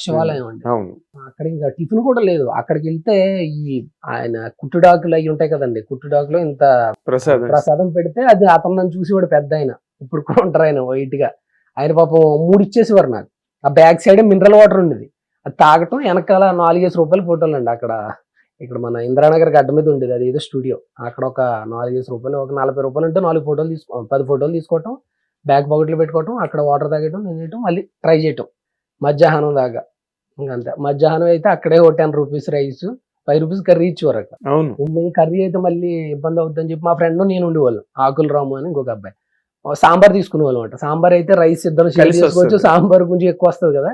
శివాలయం అండి. అవును. అక్కడ ఇంకా టిఫిన్ కూడా లేదు. అక్కడికి వెళ్తే ఈ ఆయన కుట్టుడాకులు అవి ఉంటాయి కదండి, కుట్టుడాకులో ఇంత ప్రసాదం పెడితే అది అతను నన్ను చూసేవాడు పెద్ద ఆయన. ఇప్పుడు కూడా ఉంటారు ఆయన వైట్ గా. ఆయన పాపం 3 ఇచ్చేసేవారు నాకు. ఆ బ్యాక్ సైడ్ మినరల్ వాటర్ ఉండేది, అది తాగటం. వెనకాల 4-5 రూపాయల ఫోటోలు అండి. అక్కడ ఇక్కడ మన ఇంద్రానగర్ గడ్డ మీద ఉండేది, అది ఏదో స్టూడియో. అక్కడ ఒక 4-5 రూపాయలు, ఒక 40 రూపాయలు అంటే 4 ఫోటోలు 10 ఫోటోలు తీసుకోవటం, బ్యాక్ పాకెట్లో పెట్టుకోవటం, అక్కడ వాటర్ తాగటం, తినేయటం, మళ్ళీ ట్రై చేయటం మధ్యాహ్నం దాకా. ఇంకంతే. మధ్యాహ్నం అయితే అక్కడే ఒక 10 రూపీస్ రైస్, 5 రూపీస్ కర్రీ ఇచ్చేవారు అక్కడ. కర్రీ అయితే మళ్ళీ ఇబ్బంది అవుతుందని చెప్పి మా ఫ్రెండ్ నేను ఉండేవాళ్ళం, ఆకుల రాము అని ఇంకొక అబ్బాయి. సాంబార్ తీసుకునే వాళ్ళం అంట. సాంబార్ అయితే రైస్ ఇద్దరు షేర్ చేసుకోవచ్చు, సాంబార్ కొంచెం ఎక్కువ వస్తుంది కదా,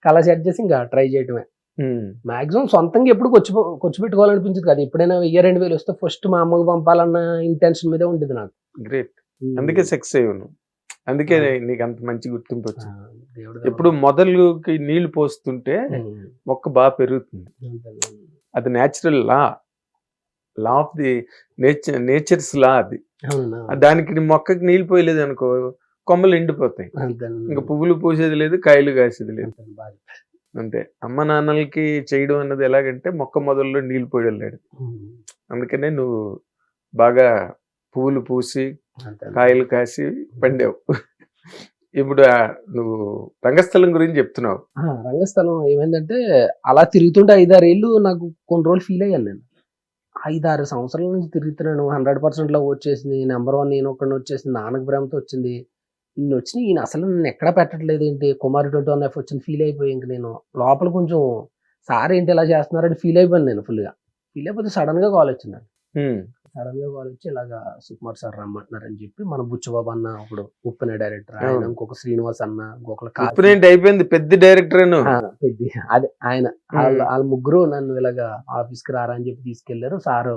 కలా సెట్ చేసి ఇంకా ట్రై చేయటమే. మాక్సిమం సొంతంగా ఎప్పుడు ఖర్చు పెట్టుకోవాలనిపించింది కదా. ఎప్పుడైనా 1000-2000 వస్తే ఫస్ట్ మా అమ్మకు పంపాలన్న ఇంటెన్షన్ మీదే ఉండేది నాకు. గ్రేట్. అందుకే సక్సెస్ అయ్యాను, అందుకే నీకు అంత మంచి గుర్తింపు వచ్చింది. ఎప్పుడు మొదలుకి నీళ్లు పోస్తుంటే మొక్క బాగా పెరుగుతుంది. అది natural law of the nature's law. అది దానికి మొక్కకి నీళ్ళు పోయలేదు అనుకో, కొమ్మలు ఎండిపోతాయి, ఇంకా పువ్వులు పూసేది లేదు, కాయలు కాసేది లేదు. అంతే. అమ్మ నాన్నలకి చేయడం అన్నది ఎలాగంటే మొక్క మొదల్లో నీళ్ళు పోయడం లేదు. అందుకనే నువ్వు బాగా పువ్వులు పూసి కాయలు కాసి పండావు. ఇప్పుడు నువ్వు రంగస్థలం గురించి చెప్తున్నావు. రంగస్థలం ఏమైందంటే అలా తిరుగుతుంటే 5-6 ఏళ్ళు నాకు కొన్ని రోజులు ఫీల్ అయ్యాను. నేను 5-6 సంవత్సరాల నుంచి తిరుగుతున్నాను. 100% లో వచ్చేసింది, నెంబర్ 1 నేను ఒక్కడిని వచ్చేసింది, నాన్నకు ప్రేమతో వచ్చింది. ఈయన వచ్చి ఈయన అసలు నన్ను ఎక్కడా పెట్టట్లేదు ఏంటి, కుమారి 21F వచ్చింది ఫీల్ అయిపోయి. ఇంక నేను లోపల కొంచెం సార్ ఏంటి ఇలా చేస్తున్నారని ఫీల్ అయిపోయాను. నేను ఫుల్గా ఫీల్ అయిపోతే సడన్ గా కాల్ వచ్చింది. సడన్ గా కాల్ వచ్చి ఇలాగా సుకుమార్ సార్ రమ్మంటున్నారని చెప్పి, మన బుచ్చబాబు అన్న ఇప్పుడు ఉప్పెన డైరెక్టర్, ఆయన ఇంకొక శ్రీనివాస్ అన్న, ఇంకొకరు అయిపోయింది పెద్ద డైరెక్టర్ అదే ఆయన, వాళ్ళ ముగ్గురు నన్ను ఇలాగా ఆఫీస్ కి రారా అని చెప్పి తీసుకెళ్లారు. సారు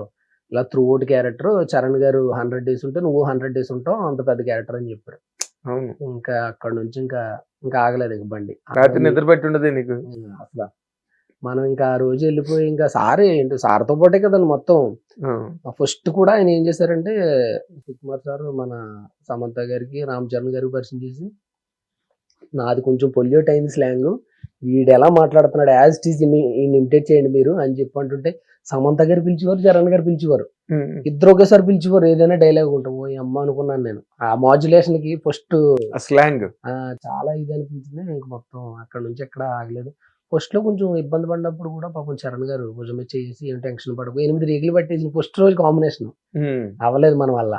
ఇలా త్రూ అవుట్ క్యారెక్టర్, చరణ్ గారు 100 days ఉంటే నువ్వు 100 days ఉంటావు, అంత పెద్ద క్యారెక్టర్ అని చెప్పారు. ఇంకా అక్కడ నుంచి ఇంకా ఆగలేదు ఇంక బండి. రాత్రి నిద్ర పెట్టి ఉండదు నీకు అసలు. మనం ఇంకా ఆ రోజు వెళ్ళిపోయి ఇంకా సారే ఏంటి సార్తో పాటే కదండి మొత్తం. ఫస్ట్ కూడా ఆయన ఏం చేశారంటే సుకుమార్ సార్ మన సమంత గారికి రామ్ చరణ్ గారికి పరిచయం చేసి, నాది కొంచెం పొల్యూట్ అయింది స్లాంగ్, వీడు ఎలా మాట్లాడుతున్నాడు యాజ్ ఇట్ ఈస్ ఇమిటేట్ చేయండి మీరు అని చెప్పి అంటుంటే సమంత గారు పిలిచేవారు, చరణ్ గారు పిలిచేవారు, ఇద్దరు ఒకేసారి పిలిచేవారు. ఏదైనా డైలాగ్ ఉంటాం ఓ అమ్మ అనుకున్నాను నేను. ఆ మాడ్యులేషన్ కి ఫస్ట్ స్లాంగ్ చాలా ఇది అనిపించింది. ఇంక మొత్తం అక్కడ నుంచి ఎక్కడ ఆగలేదు. ఫస్ట్ లో కొంచెం ఇబ్బంది పడినప్పుడు కూడా పాపం చరణ్ గారు భుజం మీద చేసి ఏం టెన్షన్ పడకు 8 రేగులు పట్టేసి ఫస్ట్ రోజు కాంబినేషన్ అవ్వలేదు మన వల్ల,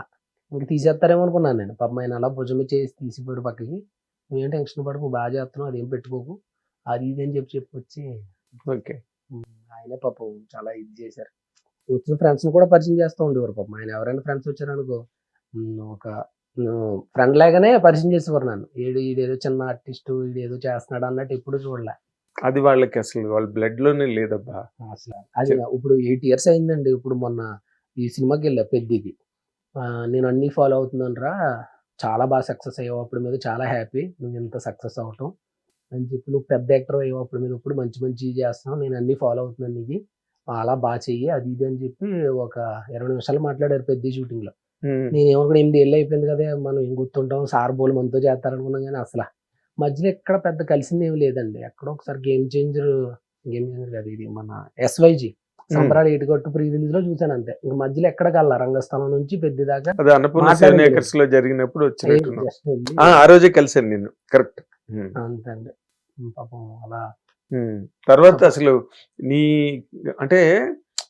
ఇంక తీసేస్తారేమో అనుకున్నాను నేను. పాపం ఆయన అలా భుజం మీద చేసి తీసిపోయాడు పక్కకి, నువ్వేం టెన్షన్ పడకు బాగా చేస్తున్నావు అదేం పెట్టుకోకు అది ఇది అని చెప్పి వచ్చి ఓకే ఆయనే పాపం చాలా ఇది చేశారు. వచ్చిన ఫ్రెండ్స్ ని కూడా పరిచయం చేస్తూ ఉండేవారు పాపం. ఆయన ఎవరైనా ఫ్రెండ్స్ వచ్చారనుకో ఒక ఫ్రెండ్ లాగానే పరిచయం చేసేవారు నన్ను. ఈడేదో చిన్న ఆర్టిస్ట్ ఈడేదో చేస్తున్నాడు అన్నట్టు ఎప్పుడు చూడలే. అది వాళ్ళకి అసలు వాళ్ళ బ్లడ్ లోనే లేదబ్బా అసలు అది ఇప్పుడు 8 years అయిందండి. ఇప్పుడు మొన్న ఈ సినిమాకి వెళ్ళా పెద్దికి, నేను అన్ని ఫాలో అవుతున్నాను రా, చాలా బాగా సక్సెస్ అయ్యావు అప్పుడు మీద, చాలా హ్యాపీ నువ్వు ఇంత సక్సెస్ అవటం అని చెప్పి, నువ్వు పెద్ద యాక్టర్ అయ్యావు అప్పుడు మీద, ఇప్పుడు మంచి మంచి చేస్తున్నావు, నేను అన్ని ఫాలో అవుతున్నాను నీకు అలా బాగా చెయ్యి అది ఇది అని చెప్పి ఒక 20 నిమిషాలు మాట్లాడారు పెద్ద షూటింగ్ లో. నేను ఏమనుకున్నా 8 ఏళ్ళు అయిపోయింది కదా మనం ఏం గుర్తుంటాం, సార్ బోల్ మనతో చేస్తారనుకున్నాం కానీ అసలు మధ్యలో ఎక్కడ పెద్ద కలిసింది ఏమి లేదండి. ఎక్కడో ఒకసారి గేమ్ చేంజర్ కదా ఇది మన SYG సంబరాలు 8 గట్టు ప్రీ రిలీజ్ లో చూసాను అంతే. ఇంక మధ్యలో ఎక్కడ కల్లా రంగస్థలం నుంచి పెద్ద దాకా అది అన్నపూర్ణ ఏకర్స్ లో జరిగినప్పుడు వచ్చినట్టు జస్ట్ వెళ్ళి ఆ రోజే కలిసాను నేను కరెక్ట్ అంతే అండి. పాపం అలా తర్వాత అసలు నీ అంటే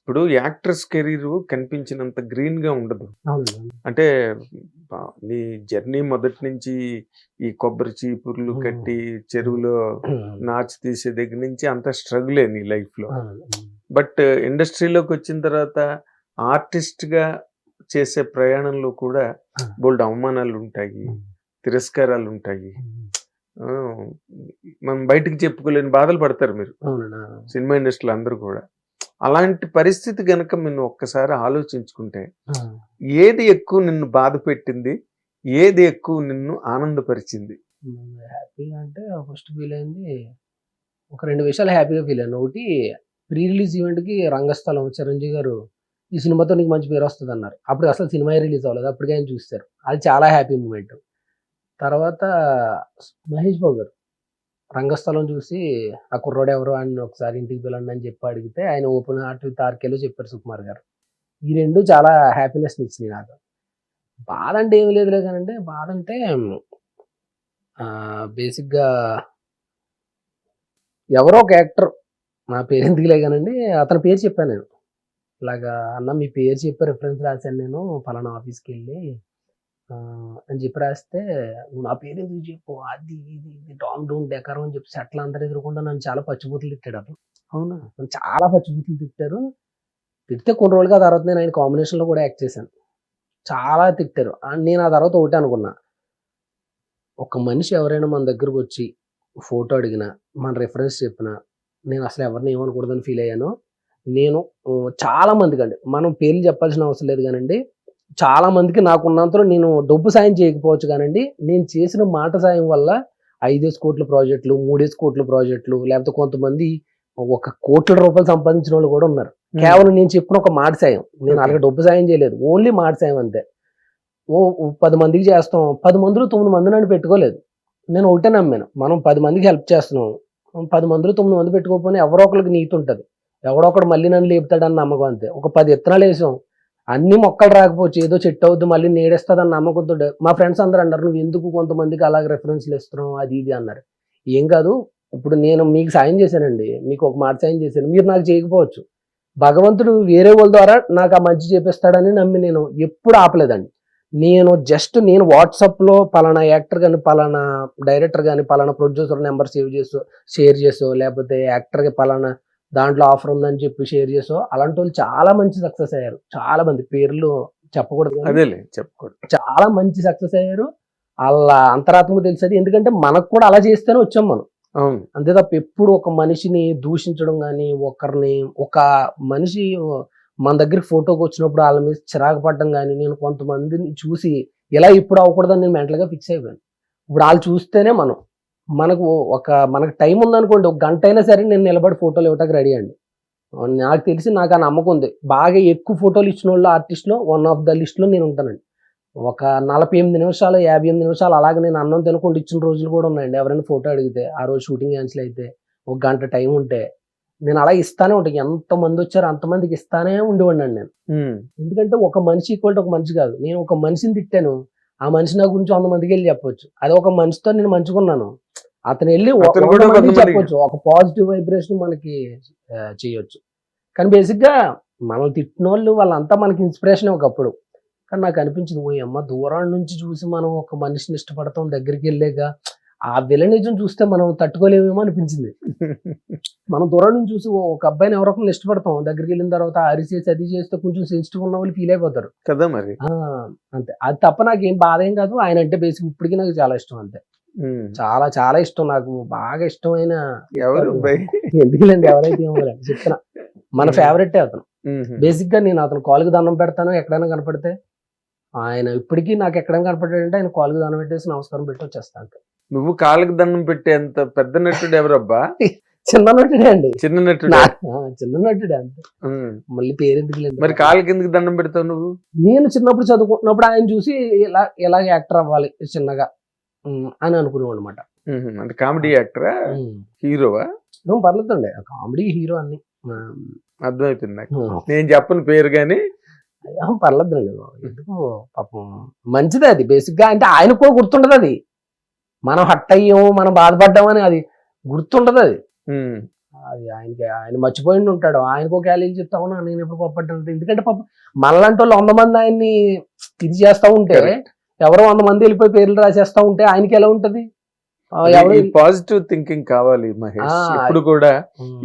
ఇప్పుడు యాక్ట్రెస్ కెరీర్ కనిపించినంత గ్రీన్ గా ఉండదు. అవునండి. అంటే నీ జర్నీ మొదటి నుంచి ఈ కొబ్బరి చీపుర్లు కట్టి చెరువులో నాచు తీసే దగ్గర నుంచి అంత స్ట్రగులే నీ లైఫ్ లో. బట్ ఇండస్ట్రీలోకి వచ్చిన తర్వాత ఆర్టిస్ట్ గా చేసే ప్రయాణంలో కూడా బోల్డ్ అవమానాలు ఉంటాయి, తిరస్కారాలు ఉంటాయి, మనం బయటకు చెప్పుకోలేని బాధలు పడతారు మీరు సినిమా ఇండస్ట్రీలో అందరూ కూడా. అలాంటి పరిస్థితి గనక నిన్ను ఒక్కసారి ఆలోచించుకుంటే ఏది ఎక్కువ నిన్ను బాధ పెట్టింది, ఏది ఎక్కువ నిన్ను ఆనందపరిచింది? హ్యాపీగా అంటే ఫస్ట్ ఫీల్ అయింది ఒక 2 విషయాలు హ్యాపీగా ఫీల్ అయ్యాను. ఒకటి ప్రీ రిలీజ్ ఈవెంట్ కి రంగస్థలం చిరంజీవి గారు ఈ సినిమాతో నీకు మంచి పేరు వస్తుంది అన్నారు. అప్పుడు అసలు సినిమా రిలీజ్ అవ్వలేదు, అప్పటికే ఆయన చూస్తారు, అది చాలా హ్యాపీ మూమెంట్. తర్వాత మహేష్ బాబు గారు రంగస్థలం చూసి ఆ కుర్రోడు ఎవరు అని ఒకసారి ఇంటికి పిల్లండి అని చెప్పి అడిగితే ఆయన ఓపెన్ హార్ట్ విత్ ఆర్కేలో చెప్పారు సుకుమార్ గారు. ఈ 2 చాలా హ్యాపీనెస్ ఇచ్చినాయి నాకు. బాధ అంటే ఏమి లేదులే కానంటే, బాధ అంటే బేసిక్గా ఎవరో ఒక యాక్టర్ నా పేరు ఎందుకులే కానండి అతని పేరు చెప్పాను నేను. ఇలాగా అన్న మీ పేరు చెప్పి రిఫరెన్స్ రాశాను నేను ఫలానా ఆఫీస్కి వెళ్ళి అని చెప్పి రాస్తే, నువ్వు నా పేరు ఎందుకు చెప్పు అది ఇది డామ్ డూమ్ డెకరం అని చెప్పి సెట్లు అందరూ ఎదురుకుండా నన్ను చాలా పచ్చిబూతులు తిట్టాడు అతను. అవునా, నన్ను చాలా పచ్చిబూతులు తిట్టారు. తిడితే కొన్ని రోజులుగా ఆ తర్వాత నేను ఆయన కాంబినేషన్లో కూడా యాక్ట్ చేశాను. చాలా తిట్టారు. నేను ఆ తర్వాత ఒకటే అనుకున్నా, ఒక మనిషి ఎవరైనా మన దగ్గరకు వచ్చి ఫోటో అడిగినా మన రిఫరెన్స్ చెప్పినా నేను అసలు ఎవరిని ఏమనకూడదని ఫీల్ అయ్యాను. నేను చాలా మందికి అండి మనం పేర్లు చెప్పాల్సిన అవసరం లేదు కానండి, చాలా మందికి నాకున్నంతలో నేను డబ్బు సాయం చేయకపోవచ్చు కానండి, నేను చేసిన మాట సాయం వల్ల 5 కోట్ల ప్రాజెక్టులు 3 కోట్ల ప్రాజెక్టులు లేకపోతే కొంతమంది 1 కోట్ల రూపాయలు సంపాదించిన వాళ్ళు కూడా ఉన్నారు. కేవలం నేను చెప్పిన ఒక మాట సాయం. నేను అలాగే డబ్బు సాయం చేయలేదు, ఓన్లీ మాట సాయం అంతే. 10 మందికి చేస్తాం, 10 మందిలో 9 మంది నన్ను పెట్టుకోలేదు. నేను ఒకటే నమ్మాను, మనం 10 మందికి హెల్ప్ చేస్తున్నాం, 10 మందిలో 9 మంది పెట్టుకోకపోయినా ఎవరో ఒకరికి నీతి ఉంటుంది, ఎవడో ఒకడు మళ్ళీ నన్ను లేపుతాడని నమ్మకం అంతే. ఒక 10 విత్తనాలు వేసాం, అన్ని మొక్కలు రాకపోవచ్చు, ఏదో చెట్టు అవుద్ది మళ్ళీ నీడేస్తుంది అని నమ్మకంతో మా ఫ్రెండ్స్ అందరూ అన్నారు, నువ్వు ఎందుకు కొంతమందికి అలాగే రెఫరెన్స్లు ఇస్తున్నావు అది ఇది అన్నారు. ఏం కాదు, ఇప్పుడు నేను మీకు సాయం చేశానండి, మీకు ఒక మాట సాయం చేశాను, మీరు నాకు చేయకపోవచ్చు, భగవంతుడు వేరే వాళ్ళ ద్వారా నాకు ఆ మంచి చేపిస్తాడని నమ్మి నేను ఎప్పుడు ఆపలేదండి. నేను వాట్సాప్లో పలానా యాక్టర్ కానీ పలానా డైరెక్టర్ కానీ పలానా ప్రొడ్యూసర్ నెంబర్ షేర్ చేసో లేకపోతే యాక్టర్కి పలానా దాంట్లో ఆఫర్ ఉందని చెప్పి షేర్ చేసో అలాంటి వాళ్ళు చాలా మంచి సక్సెస్ అయ్యారు. చాలా మంది పేర్లు చెప్పకూడదు, చాలా మంచి సక్సెస్ అయ్యారు. వాళ్ళ అంతరాత్మకు తెలిసేది, ఎందుకంటే మనకు కూడా అలా చేస్తేనే వచ్చాం మనం. అంతే తప్ప ఎప్పుడు ఒక మనిషిని దూషించడం కానీ ఒక మనిషి మన దగ్గరికి ఫోటోకి వచ్చినప్పుడు వాళ్ళ మీద చిరాకు పడడం కానీ, నేను కొంతమందిని చూసి ఇలా ఇప్పుడు అవ్వకూడదని నేను మెంటల్గా ఫిక్స్ అయిపోయాను. ఇప్పుడు వాళ్ళు చూస్తేనే మనకు టైం ఉందనుకోండి, ఒక గంట అయినా సరే నేను నిలబడి ఫోటోలు ఇవ్వటానికి రెడీ అండి. నాకు తెలిసి నాకు ఆ నమ్మకం ఉంది. బాగా ఎక్కువ ఫోటోలు ఇచ్చిన వాళ్ళు ఆర్టిస్ట్లో వన్ ఆఫ్ ద లిస్ట్లో నేను ఉంటానండి. ఒక 48 నిమిషాలు 58 నిమిషాలు అలాగే నేను అన్నం తినకుండా ఇచ్చిన రోజులు కూడా ఉన్నాయండి. ఎవరైనా ఫోటో అడిగితే ఆ రోజు షూటింగ్ క్యాన్సిల్ అయితే ఒక గంట టైం ఉంటే నేను అలా ఇస్తానే ఉంటాను. ఎంతమంది వచ్చారో అంతమందికి ఇస్తానే ఉండేవాడిని అండి నేను. ఎందుకంటే ఒక మనిషి ఈక్వల్ టు ఒక మనిషి కాదు. నేను ఒక మనిషిని తిట్టాను, ఆ మనిషి నా గురించి 100 మందికి వెళ్ళి చెప్పొచ్చు. అదే ఒక మనిషితో నేను మంచుకున్నాను, అతను వెళ్ళి అతను 100 కూడా మందికి 100 మందికి. చెప్పొచ్చు. ఒక పాజిటివ్ వైబ్రేషన్ మనకి చేయొచ్చు. కానీ బేసిక్గా మనం తిట్టిన వాళ్ళంతా మనకి ఇన్స్పిరేషన్ ఒకప్పుడు. కానీ నాకు అనిపించింది, ఓ అమ్మ దూరం నుంచి చూసి మనం ఒక మనిషిని ఇష్టపడతాం, దగ్గరికి వెళ్ళాక ఆ విలనిజం చూస్తే మనం తట్టుకోలేమేమో అనిపించింది. మనం దూరం నుంచి చూసి ఒక అబ్బాయిని ఎవరొకరిని ఇష్టపడతాం, దగ్గరికి వెళ్ళిన తర్వాత అరిచేసి అది చేస్తే కొంచెం సెన్సిటివ్ ఉన్న వాళ్ళు ఫీల్ అయిపోతారు కదా మరి. అంతే. అది తప్ప నాకు ఏం బాధ ఏం కాదు. ఆయన అంటే బేసిక్ ఇప్పటికీ నాకు చాలా ఇష్టం. అంతే, చాలా చాలా ఇష్టం. నాకు బాగా ఇష్టమైన ఎవరు ఎందుకులేండి, ఎవరైతే ఏమోలేండి చెప్తున్నా, మన ఫేవరెట్ అతను. బేసిక్ గా నేను అతను కాలుకి దండం పెడతాను ఎక్కడైనా కనపడితే. ఆయన ఇప్పటికీ నాకు ఎక్కడైనా కనపడాడంటే ఆయన కాలుకి దండం పెట్టేసి నమస్కారం పెట్టి వచ్చేస్తాను. నువ్వు కాళ్ళకి దండం పెట్టేంత పెద్ద నటుడు ఎవరబ్బా? చిన్న నటుడే అండి, చిన్న నటుడు. చిన్న నటుడే అంతే. మళ్ళీ పేరెందుకు. మరి కాళ్ళకి ఎందుకు దండం పెడతావు నువ్వు? నేను చిన్నప్పుడు చదువుకుంటున్నప్పుడు ఆయన చూసి ఇలా యాక్టర్ అవ్వాలి చిన్నగా అని అనుకునేవాడు అనమాట. అంటే కామెడీ యాక్టరా, హీరోవా? పర్లేదండి, కామెడీ హీరో అన్ని అర్థమైపోయింది నాకు. నేను చెప్పను పేరు గాని పర్లేదండి. ఎందుకు పాపం మంచిదే అది. బేసిక్ గా అంటే ఆయనకు కూడా గుర్తుండదు అది, మనం హట్ అయ్యాము మనం బాధపడ్డామని అది గుర్తుండదు. అది ఆయన మర్చిపోయి ఉంటాడు. ఆయనకు ఒక క్యాలీలు చెప్తా ఉన్నా, నేను ఎప్పుడు కోప్పడ్డాను. ఎందుకంటే పాపం మనలాంటి వాళ్ళు 100 మంది ఆయన్ని ఇది చేస్తా ఉంటే, ఎవరో 100 మంది వెళ్ళిపోయి పేర్లు రాసేస్తా ఉంటే ఆయనకి ఎలా ఉంటది? పాజిటివ్ థింకింగ్ కావాలి మహేష్. ఎప్పుడు కూడా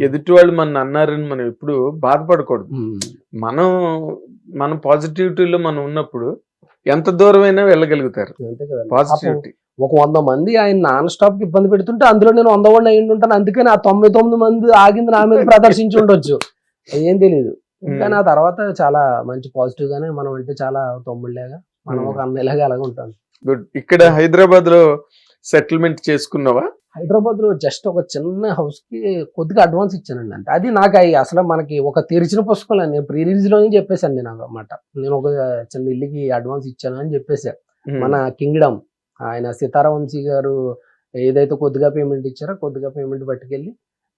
ఎదుటి వాళ్ళు మన అన్నారని మనం ఎప్పుడు బాధపడకూడదు. మనం పాజిటివిటీలో మనం ఉన్నప్పుడు ఎంత దూరమైనా వెళ్ళగలుగుతారు. పాజిటివిటీ. ఒక 100 మంది ఆయన నాన్ స్టాప్ ఇబ్బంది పెడుతుంటే అందులో నేను 100 వాడిని అయ్యి ఉంటాను. అందుకని ఆ 99 మంది ఆగింది నా మీద ప్రదర్శించి ఉండొచ్చు, ఏం తెలియదు. కానీ ఆ తర్వాత చాలా మంచి పాజిటివ్ గానే మనం అంటే చాలా తమ్ముళ్ళగా మనం ఒక అన్నయ్యలాగా అలాగే ఉంటాం. గుడ్. ఇక్కడ హైదరాబాద్ లో సెటిల్మెంట్ చేసుకున్నావా? హైదరాబాద్ లో జస్ట్ ఒక చిన్న హౌస్ కి కొద్దిగా అడ్వాన్స్ ఇచ్చానండి. అంటే అది నాకు అసలు మనకి ఒక తెరిచిన పుస్తకం. నేను ప్రీ రిలీజ్ లోనే చెప్పేశాను నేను అన్నమాట. నేను ఒక చిన్న ఇల్లుకి అడ్వాన్స్ ఇచ్చాను అని చెప్పేశాను. మన కింగ్డమ్ ఆయన సీతారావంశీ గారు ఏదైతే కొద్దిగా పేమెంట్ ఇచ్చారో కొద్దిగా పేమెంట్ పట్టుకెళ్ళి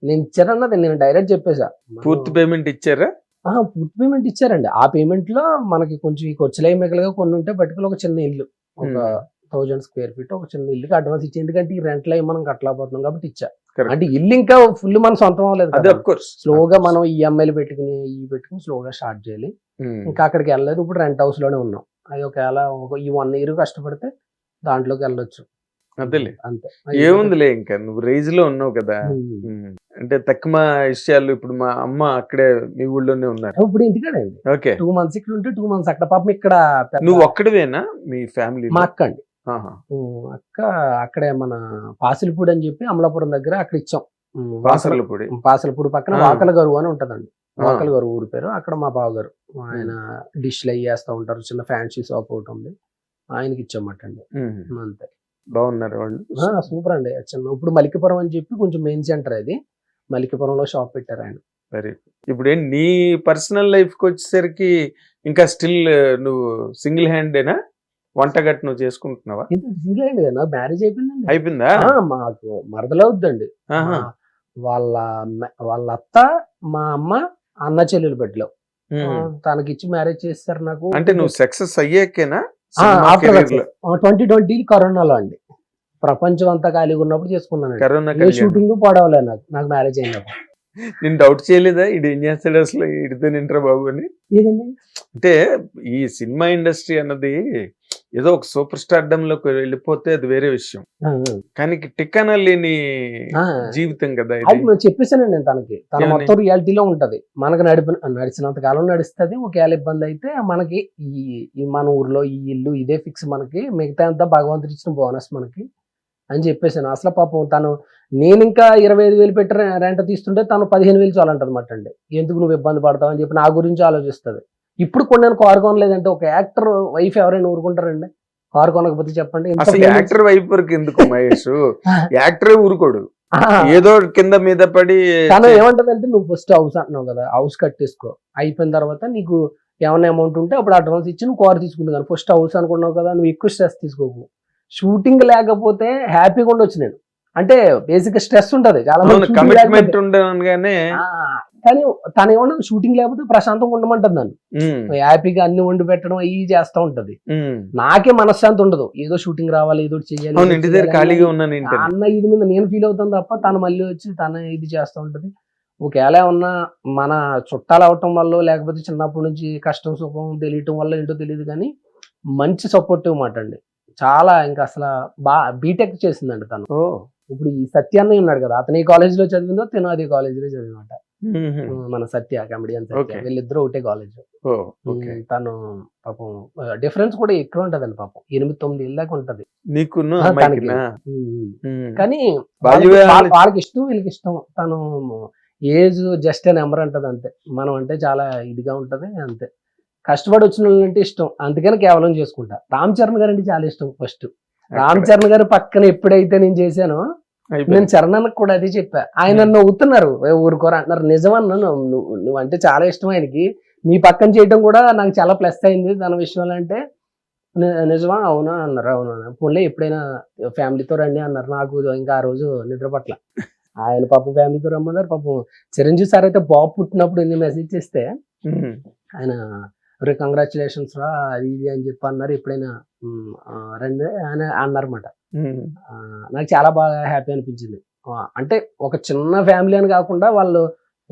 నేను ఇచ్చారన్నది నేను డైరెక్ట్ చెప్పేశా. పూర్తి పేమెంట్ ఇచ్చారా? పూర్తి పేమెంట్ ఇచ్చారండి. ఆ పేమెంట్ లో మనకి కొంచెం ఈ ఖర్చులై మిగలగా కొన్ని ఉంటే పట్టుకెళ్ళి ఒక చిన్న ఇల్లు, ఒక 1000 స్క్వేర్ ఫీట్ ఒక చిన్న ఇల్లుకి అడ్వాన్స్ ఇచ్చి, ఎందుకంటే ఈ రెంట్లో మనం కట్టలేకపోతున్నాం కాబట్టి ఇచ్చా. అంటే ఇల్లు ఇంకా ఫుల్ మన సొంతం అవ్వలేదు, స్లోగా మనం ఈఎంఐలు పెట్టుకుని స్లోగా స్టార్ట్ చేయాలి. ఇంకా అక్కడికి వెళ్ళలేదు. ఇప్పుడు రెంట్ హౌస్ లోనే ఉన్నాం. అది ఒకవేళ ఈ 1 year కష్టపడితే దాంట్లోకి వెళ్ళొచ్చు. అదేలే, అంతే. ఏముందిలే. ఇంకా నువ్వు రేంజ్ లో ఉన్నావు కదా. అంటే తక్కువ విషయాలు. ఇప్పుడు మా అమ్మ అక్కడే మీ ఊళ్ళోనే ఉన్నారు. ఇప్పుడు ఇంటికాడే అండి. ఓకే. 2 months ఇక్కడ ఉంటే 2 months అక్కడ. పాపం ఇక్కడ నువ్వు ఒక్కడివేనా మీ ఫ్యామిలీ? మా అక్క అండి. అక్క అక్కడే మన పాసిలపూడి అని చెప్పి అమలాపురం దగ్గర అక్కడ ఇచ్చాం. పాసిలపూడి పక్కన వాకల గరువు అని ఉంటదండి. వాకల గరువు ఊరి పేరు. అక్కడ మా బావగారు ఆయన డిష్లు అవి వేస్తూ ఉంటారు. చిన్న ఫ్యాన్సీ షాప్ ఒకటి ఉంది, ఆయనకి ఇచ్చామట అండి. అంతే. బాగున్నారు వాళ్ళు? సూపర్ అండి. చిన్న ఇప్పుడు మలికిపురం అని చెప్పి కొంచెం మెయిన్ సెంటర్ అది, మలికిపురంలో షాప్ పెట్టారు ఆయన. సరే. ఇప్పుడు నీ పర్సనల్ లైఫ్ కి వచ్చేసరికి ఇంకా స్టిల్ నువ్వు సింగిల్ హ్యాండేనా వంటగట్టు నువ్వు చేసుకుంటున్నావా? సింగిల్ హ్యాండ్ కదా, నాకు మ్యారేజ్ అయిపోయిందండి. అయిపోయిందా? మాకు మరదలు అవుద్దండి. వాళ్ళ అత్త మా అమ్మ అన్న చెల్లెలు బిడ్డలు తనకిచ్చి మ్యారేజ్ చేస్తారు నాకు. అంటే నువ్వు సక్సెస్ అయ్యాకేనా? 2020 కరోనాలో అండి. ప్రపంచం అంతా ఖాళీగా ఉన్నప్పుడు చేసుకున్నాను. ఏ షూటింగ్ పడవలే నాకు మ్యారేజ్ అయినప్పుడు. నేను డౌట్ చేయలేదా ఇది ఏం చేస్తాడు అసలు, ఇడితే నింటరా బాబు అని? అంటే ఈ సినిమా ఇండస్ట్రీ అన్నది ఏదో ఒక సూపర్ స్టార్డమ్ లోకి వెళ్ళిపోతే అది వేరే విషయం, కానీ టికానా లేని జీవితం కదా ఇది. చెప్పేసానండి నేను తనకి. తన మొత్తం రియాలిటీలో ఉంటది. మనకు నడిచినంత కాలం నడుస్తుంది. ఒకవేళ ఇబ్బంది అయితే మనకి ఈ మన ఊర్లో ఈ ఇల్లు ఇదే ఫిక్స్, మనకి మిగతా అంతా భగవంతుడు ఇచ్చిన బోనస్ మనకి అని చెప్పేసాను. అసలు పాపం తను, నేను ఇంకా 25,000 పెట్టి రెంట తీస్తుంటే తను 15,000 చాలంటదన్నమాట అండి. ఎందుకు నువ్వు ఇబ్బంది పడతావు అని చెప్పి నా గురించి ఆలోచిస్తుంది. ఇప్పుడు కొన్ని నేను కారు కొనలేదంటే ఒక యాక్టర్ వైఫ్ ఎవరైనా ఊరుకుంటారండి? కారు కొనకపోతే చెప్పండి ఇంత అసలు famous- యాక్టర్ వైపు వరకు ఎందుకు మహేష్? యాక్టరే ఊరుకోడు, ఆ, ఏదో కింద మీద పడి తను ఏమంటదంటే నువ్వు ఫస్ట్ హౌస్ అంటున్నావు కదా, హౌస్ కట్టేసుకో, అయిపోయిన తర్వాత నీకు ఏమైనా అమౌంట్ ఉంటే అప్పుడు అడ్వాన్స్ ఇచ్చి నువ్వు కారు తీసుకుంది కానీ ఫస్ట్ హౌస్ అనుకున్నావు కదా, నువ్వు ఎక్కువ స్ట్రెస్ తీసుకోకు. షూటింగ్ లేకపోతే హ్యాపీగా ఉండొచ్చు నేను, అంటే బేసిక్ స్ట్రెస్ ఉంటది చాలా మంది shooting కమిట్మెంట్ లేకపోతే. ఉండగానే ఆ, కానీ తను ఏమన్నా షూటింగ్ లేకపోతే ప్రశాంతంగా ఉండమంటది నన్ను, హ్యాపీగా అన్ని వండి పెట్టడం అవి చేస్తా ఉంటది. నాకే మనశ్శాంతి ఉండదు, ఏదో షూటింగ్ రావాలి, ఏదో చెయ్యాలి, అవును, ఏదో ఇంటి దగ్గర చెయ్యాలి ఖాళీగా అని ఉన్నాను ఏంటి? అన్న ఇది మీద నేను ఫీల్ అవుతాను తప్ప తను మళ్ళీ వచ్చి తన ఇది చేస్తూ ఉంటది. ఒకవేళ ఏమన్నా మన చుట్టాలు అవటం వల్ల లేకపోతే చిన్నప్పటి నుంచి కష్టం సుఖం తెలియటం వల్ల ఏంటో తెలియదు కానీ మంచి సపోర్టివ్ మాట అండి. చాలా ఇంకా అసలు బీటెక్ చేసిందండి తను. ఓ ఇప్పుడు ఈ సత్యాన్నయ్య ఉన్నాడు కదా, అతను ఈ కాలేజీలో చదివిందో తిను అదే కాలేజీలో చదివినమాట. మన సత్య కమెడియన్ సత్య, Okay. వీళ్ళిద్దరూ ఒకటే కాలేజ్. ఓ ఓకే. తను పాపం డిఫరెన్స్ కూడా ఎక్కువ ఉంటదండి, పాపం 8-9 ఏళ్ళ దాకా ఉంటది. నీకును ఆ, అమ్మాయికినా? కానీ బాల్య వాళ్ళకి ఇష్టం వీళ్ళకి ఇష్టం. తను ఏజ్ జస్ట్ నెంబర్ అంటది అంతే, మనం అంటే చాలా ఇదిగా ఉంటది అంతే. కష్టపడి వచ్చిన వాళ్ళంటే ఇష్టం, అందుకని కేవలం చేసుకుంటా. రామ్ చరణ్ గారు అంటే చాలా ఇష్టం. ఫస్ట్ రామ్ చరణ్ గారు పక్కన ఎప్పుడైతే నేను చేశానో నేను చరణ్ అన్నకు కూడా అదే చెప్పా. ఆయన నవ్వుతున్నారు, ఊరుకోరా అంటున్నారు. నిజమన్నా, నువ్వంటే చాలా ఇష్టం ఆయనకి, నీ పక్కన చేయడం కూడా నాకు చాలా ప్లస్ అయింది తన విషయంలో అంటే. నిజమా? అవునా అన్నారు. అవునా పోన్లే ఎప్పుడైనా ఫ్యామిలీతో రండి అన్నారు. నాకు ఇంకా ఆ రోజు నిద్ర పట్ల. ఆయన పాపం ఫ్యామిలీతో రమ్మన్నారు. పాపం చిరంజీవి సార్ అయితే బాబు పుట్టినప్పుడు ఎన్ని మెసేజ్ చేస్తే ఆయన రే కంగ్రాచులేషన్స్ రా అది ఇది అని చెప్పి అన్నారు. ఎప్పుడైనా రండి అని అన్నారన్నమాట. నాకు చాలా బాగా హ్యాపీ అనిపించింది. అంటే ఒక చిన్న ఫ్యామిలీ అని కాకుండా వాళ్ళు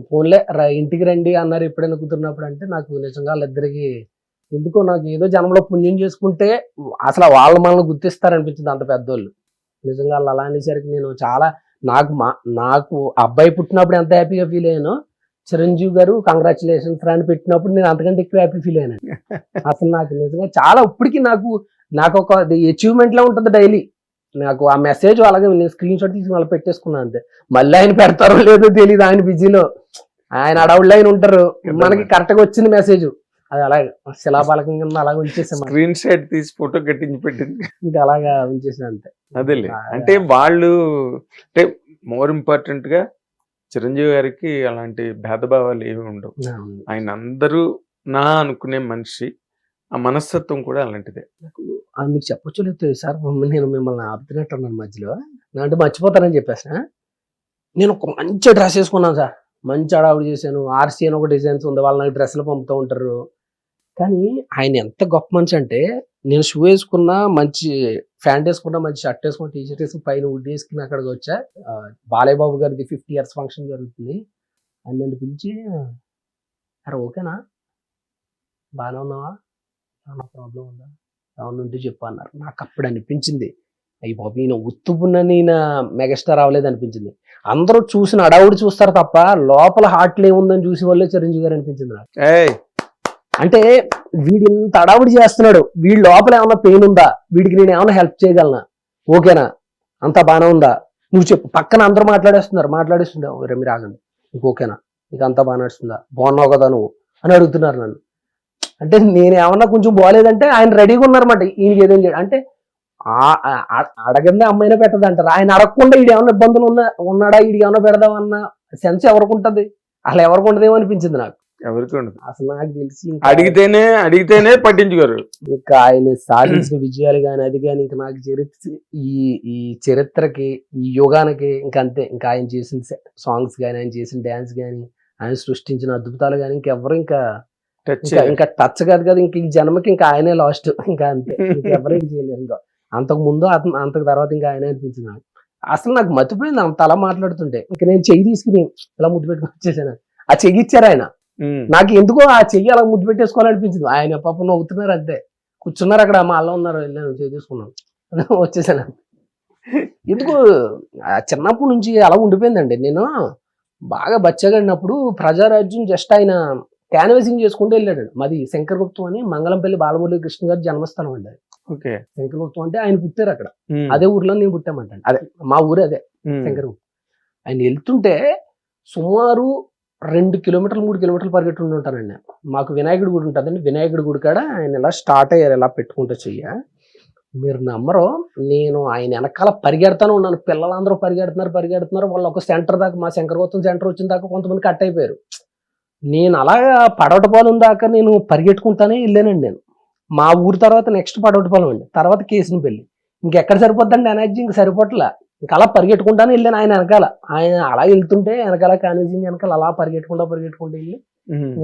ఫోన్లే ఇంటికి రండి అన్నారు ఎప్పుడైనా కుదిరినప్పుడు. అంటే నాకు నిజంగా వాళ్ళిద్దరికి ఎందుకో నాకు ఏదో జన్మలో పుణ్యం చేసుకుంటే అసలు వాళ్ళు మనల్ని గుర్తిస్తారనిపించింది, అంత పెద్దోళ్ళు. నిజంగా వాళ్ళు అలా అనేసరికి నేను చాలా నాకు అబ్బాయి పుట్టినప్పుడు ఎంత హ్యాపీగా ఫీల్ అయ్యానో, చిరంజీవి గారు కంగ్రాచులేషన్స్ అని పెట్టినప్పుడు నేను అంతకంటే ఎక్కువ హ్యాపీ ఫీల్ అయ్యాను. అసలు నాకు నిజంగా చాలా ఇప్పటికీ నాకు ఒక అచీవ్మెంట్ లా ఉంటుంది డైలీ. నాకు ఆ మెసేజ్ అలాగే నేను స్క్రీన్ షాట్ తీసి మళ్ళీ పెట్టేసుకున్నాను అంతే. మళ్ళీ ఆయన పెడతారో లేదో తెలియదు, ఆయన బిజీలో ఆయన అడవుళ్ళు ఆయన ఉంటారు. మనకి కరెక్ట్ గా వచ్చింది మెసేజ్, అది అలాగే శిలాపాలకం కింద అలాగే ఉంచేసాం. స్క్రీన్ షాట్ తీసి ఫోటో కట్టించి పెట్టింది ఇంకా అలాగా ఉంచేసాం అంతే. అదేలే. అంటే వాళ్ళు అంటే మోర్ ఇంపార్టెంట్ గా చిరంజీవి గారికి అలాంటి భేదభావాలు ఏమి ఉండవు. ఆయన అందరూ నా అనుకునే మనిషి, ఆ మనస్తత్వం కూడా అలాంటిదే. మీకు చెప్పొచ్చు లేదు సార్, నేను మిమ్మల్ని ఆపుతున్నట్టున్నాను మధ్యలో, అంటే మర్చిపోతానని చెప్పేసిన. నేను ఒక మంచి డ్రెస్ వేసుకున్నాను సార్, మంచి అడావుడు చేశాను. ఆర్సీ అని ఒక డిజైన్స్ ఉంది, వాళ్ళు నాకు డ్రెస్సులు పంపుతూ ఉంటారు. కానీ ఆయన ఎంత గొప్ప మనిషి అంటే, నేను షూ వేసుకున్నా, మంచి ప్యాంట్ వేసుకున్నా, మంచి షర్ట్ వేసుకున్నా, టీ షర్ట్ వేసుకుని పైన వుడ్ వేసుకుని అక్కడికి వచ్చా. బాలయ్య బాబు గారిది 50 years ఫంక్షన్ జరుగుతుంది. ఆయన నన్ను పిలిచి, అరే ఓకేనా, బాగానే ఉన్నావా, ఏమన్నా ప్రాబ్లం ఉందా, ఏమన్నా ఉంటే చెప్పు అన్నారు. నాకు అప్పుడు అనిపించింది, అయ్యి బాబు ఈయన ఉత్తుపున్న ఈయన మెగాస్టార్ అవ్వలేదు అనిపించింది. అందరూ చూసిన అడావుడు చూస్తారు తప్ప లోపల హార్ట్లో ఏముందని చూసి వాళ్ళే చిరంజీవి గారు అనిపించింది నాకు. అంటే వీడు ఇంత అడావుడి చేస్తున్నాడు, వీడి లోపల ఏమన్నా పెయిన్ ఉందా, వీడికి నేను ఏమైనా హెల్ప్ చేయగలనా, ఓకేనా, అంతా బాగానే ఉందా, నువ్వు చెప్పు. పక్కన అందరూ మాట్లాడేస్తుండే, మీరు ఆగండి, నీకు ఓకేనా, నీకు అంతా బాగా నడుస్తుందా, బాగున్నావు కదా నువ్వు అని అడుగుతున్నారు నన్ను. అంటే నేను ఏమన్నా కొంచెం బాగోలేదంటే ఆయన రెడీగా ఉన్నారన్నమాట, ఈయనకి ఏదేం చేయడం. అంటే అడగందే అమ్మాయినా పెట్టదు అంటారు, ఆయన అడగకుండా వీడు ఏమన్నా ఇబ్బందులు ఉన్నాడా, వీడికి ఏమన్నా పెడదామన్న సెన్స్ ఎవరికి ఉంటుంది, అసలు ఎవరికి ఉండదేమో అనిపించింది నాకు. ఎవరికి ఉండదు, అసలు నాకు తెలిసి అడిగితేనే పట్టించుకోరు. ఇంకా ఆయన సాధించిన విజయాలు కానీ అది కానీ ఇంకా నాకు ఈ చరిత్రకి, ఈ యుగానికి ఇంకా అంతే. ఇంకా ఆయన చేసిన సాంగ్స్ కానీ, ఆయన చేసిన డ్యాన్స్ కానీ, ఆయన సృష్టించిన అద్భుతాలు కానీ ఇంకెవరు ఇంకా టచ్ కాదు కదా, ఇంక ఈ జన్మకి ఇంకా ఆయనే లాస్ట్, ఇంకా అంతే. ఇంకెవరు చేయలేరు. ఇంకా అంతకు ముందు అంతకు తర్వాత ఇంకా ఆయనే అనిపించింది నాకు. అసలు నాకు మర్చిపోయింది అంత అలా మాట్లాడుతుంటే. ఇంకా నేను చెయ్యి తీసుకుని ఇలా ముద్దు పెట్టుకుని వచ్చేసాను. ఆ చెయ్యి ఇచ్చారు ఆయన, నాకు ఎందుకో ఆ చెయ్యి అలా ముద్దు పెట్టేసుకోవాలనిపించింది. ఆయన పాపం నవ్వుతున్నారు అంతే, కూర్చున్నారు అక్కడ, మా అల్ల ఉన్నారు, వెళ్ళాను చెయ్యి తీసుకున్నాను వచ్చేసాను. ఎందుకు చిన్నప్పటి నుంచి అలా ఉండిపోయిందండి. నేను బాగా బచ్చగడినప్పుడు ప్రజారాజ్యం జస్ట్ ఆయన క్యాన్వాసింగ్ చేసుకుంటూ వెళ్ళాడు. మాది శంకరగుప్తం అని మంగళంపల్లి బాలమురళీ కృష్ణ గారి జన్మస్థలం అండి. శంకరగుప్తం అంటే ఆయన పుట్టారు అక్కడ, అదే ఊర్లో నేను పుట్టామంటాను. అదే మా ఊరే, అదే శంకరగుప్తం. ఆయన వెళ్తుంటే సుమారు 2 కిలోమీటర్లు 3 కిలోమీటర్లు పరిగెట్టు ఉంటానండి. మాకు వినాయకుడి గుడి ఉంటుందండి, వినాయకుడి గుడి కాడ ఆయన ఇలా స్టార్ట్ అయ్యారు, ఇలా పెట్టుకుంటూ చెయ్య. మీరు నమ్మరు, నేను ఆయన వెనకాల పరిగెడతాను ఉన్నాను. పిల్లలందరూ పరిగెడుతున్నారు. వాళ్ళు ఒక సెంటర్ దాకా, మా శంకరగౌతమ్ సెంటర్ వచ్చిన దాకా కొంతమంది కట్ అయిపోయారు. నేను అలాగా పడవటపాలెం దాకా నేను పరిగెట్టుకుంటానే వెళ్ళానండి. నేను మా ఊరు తర్వాత నెక్స్ట్ పడవటపాలెం అండి, తర్వాత కేసునపల్లి. ఇంకెక్కడ సరిపోద్దండి ఎనర్జీ, ఇంక సరిపోట్లా. ఇంకా అలా పరిగెట్టుకుంటానే వెళ్ళాను ఆయన వెనకాల. ఆయన అలా వెళ్తుంటే వెనకాల కానిజింగ్ వెనకాల అలా పరిగెట్టుకుంటూ వెళ్ళి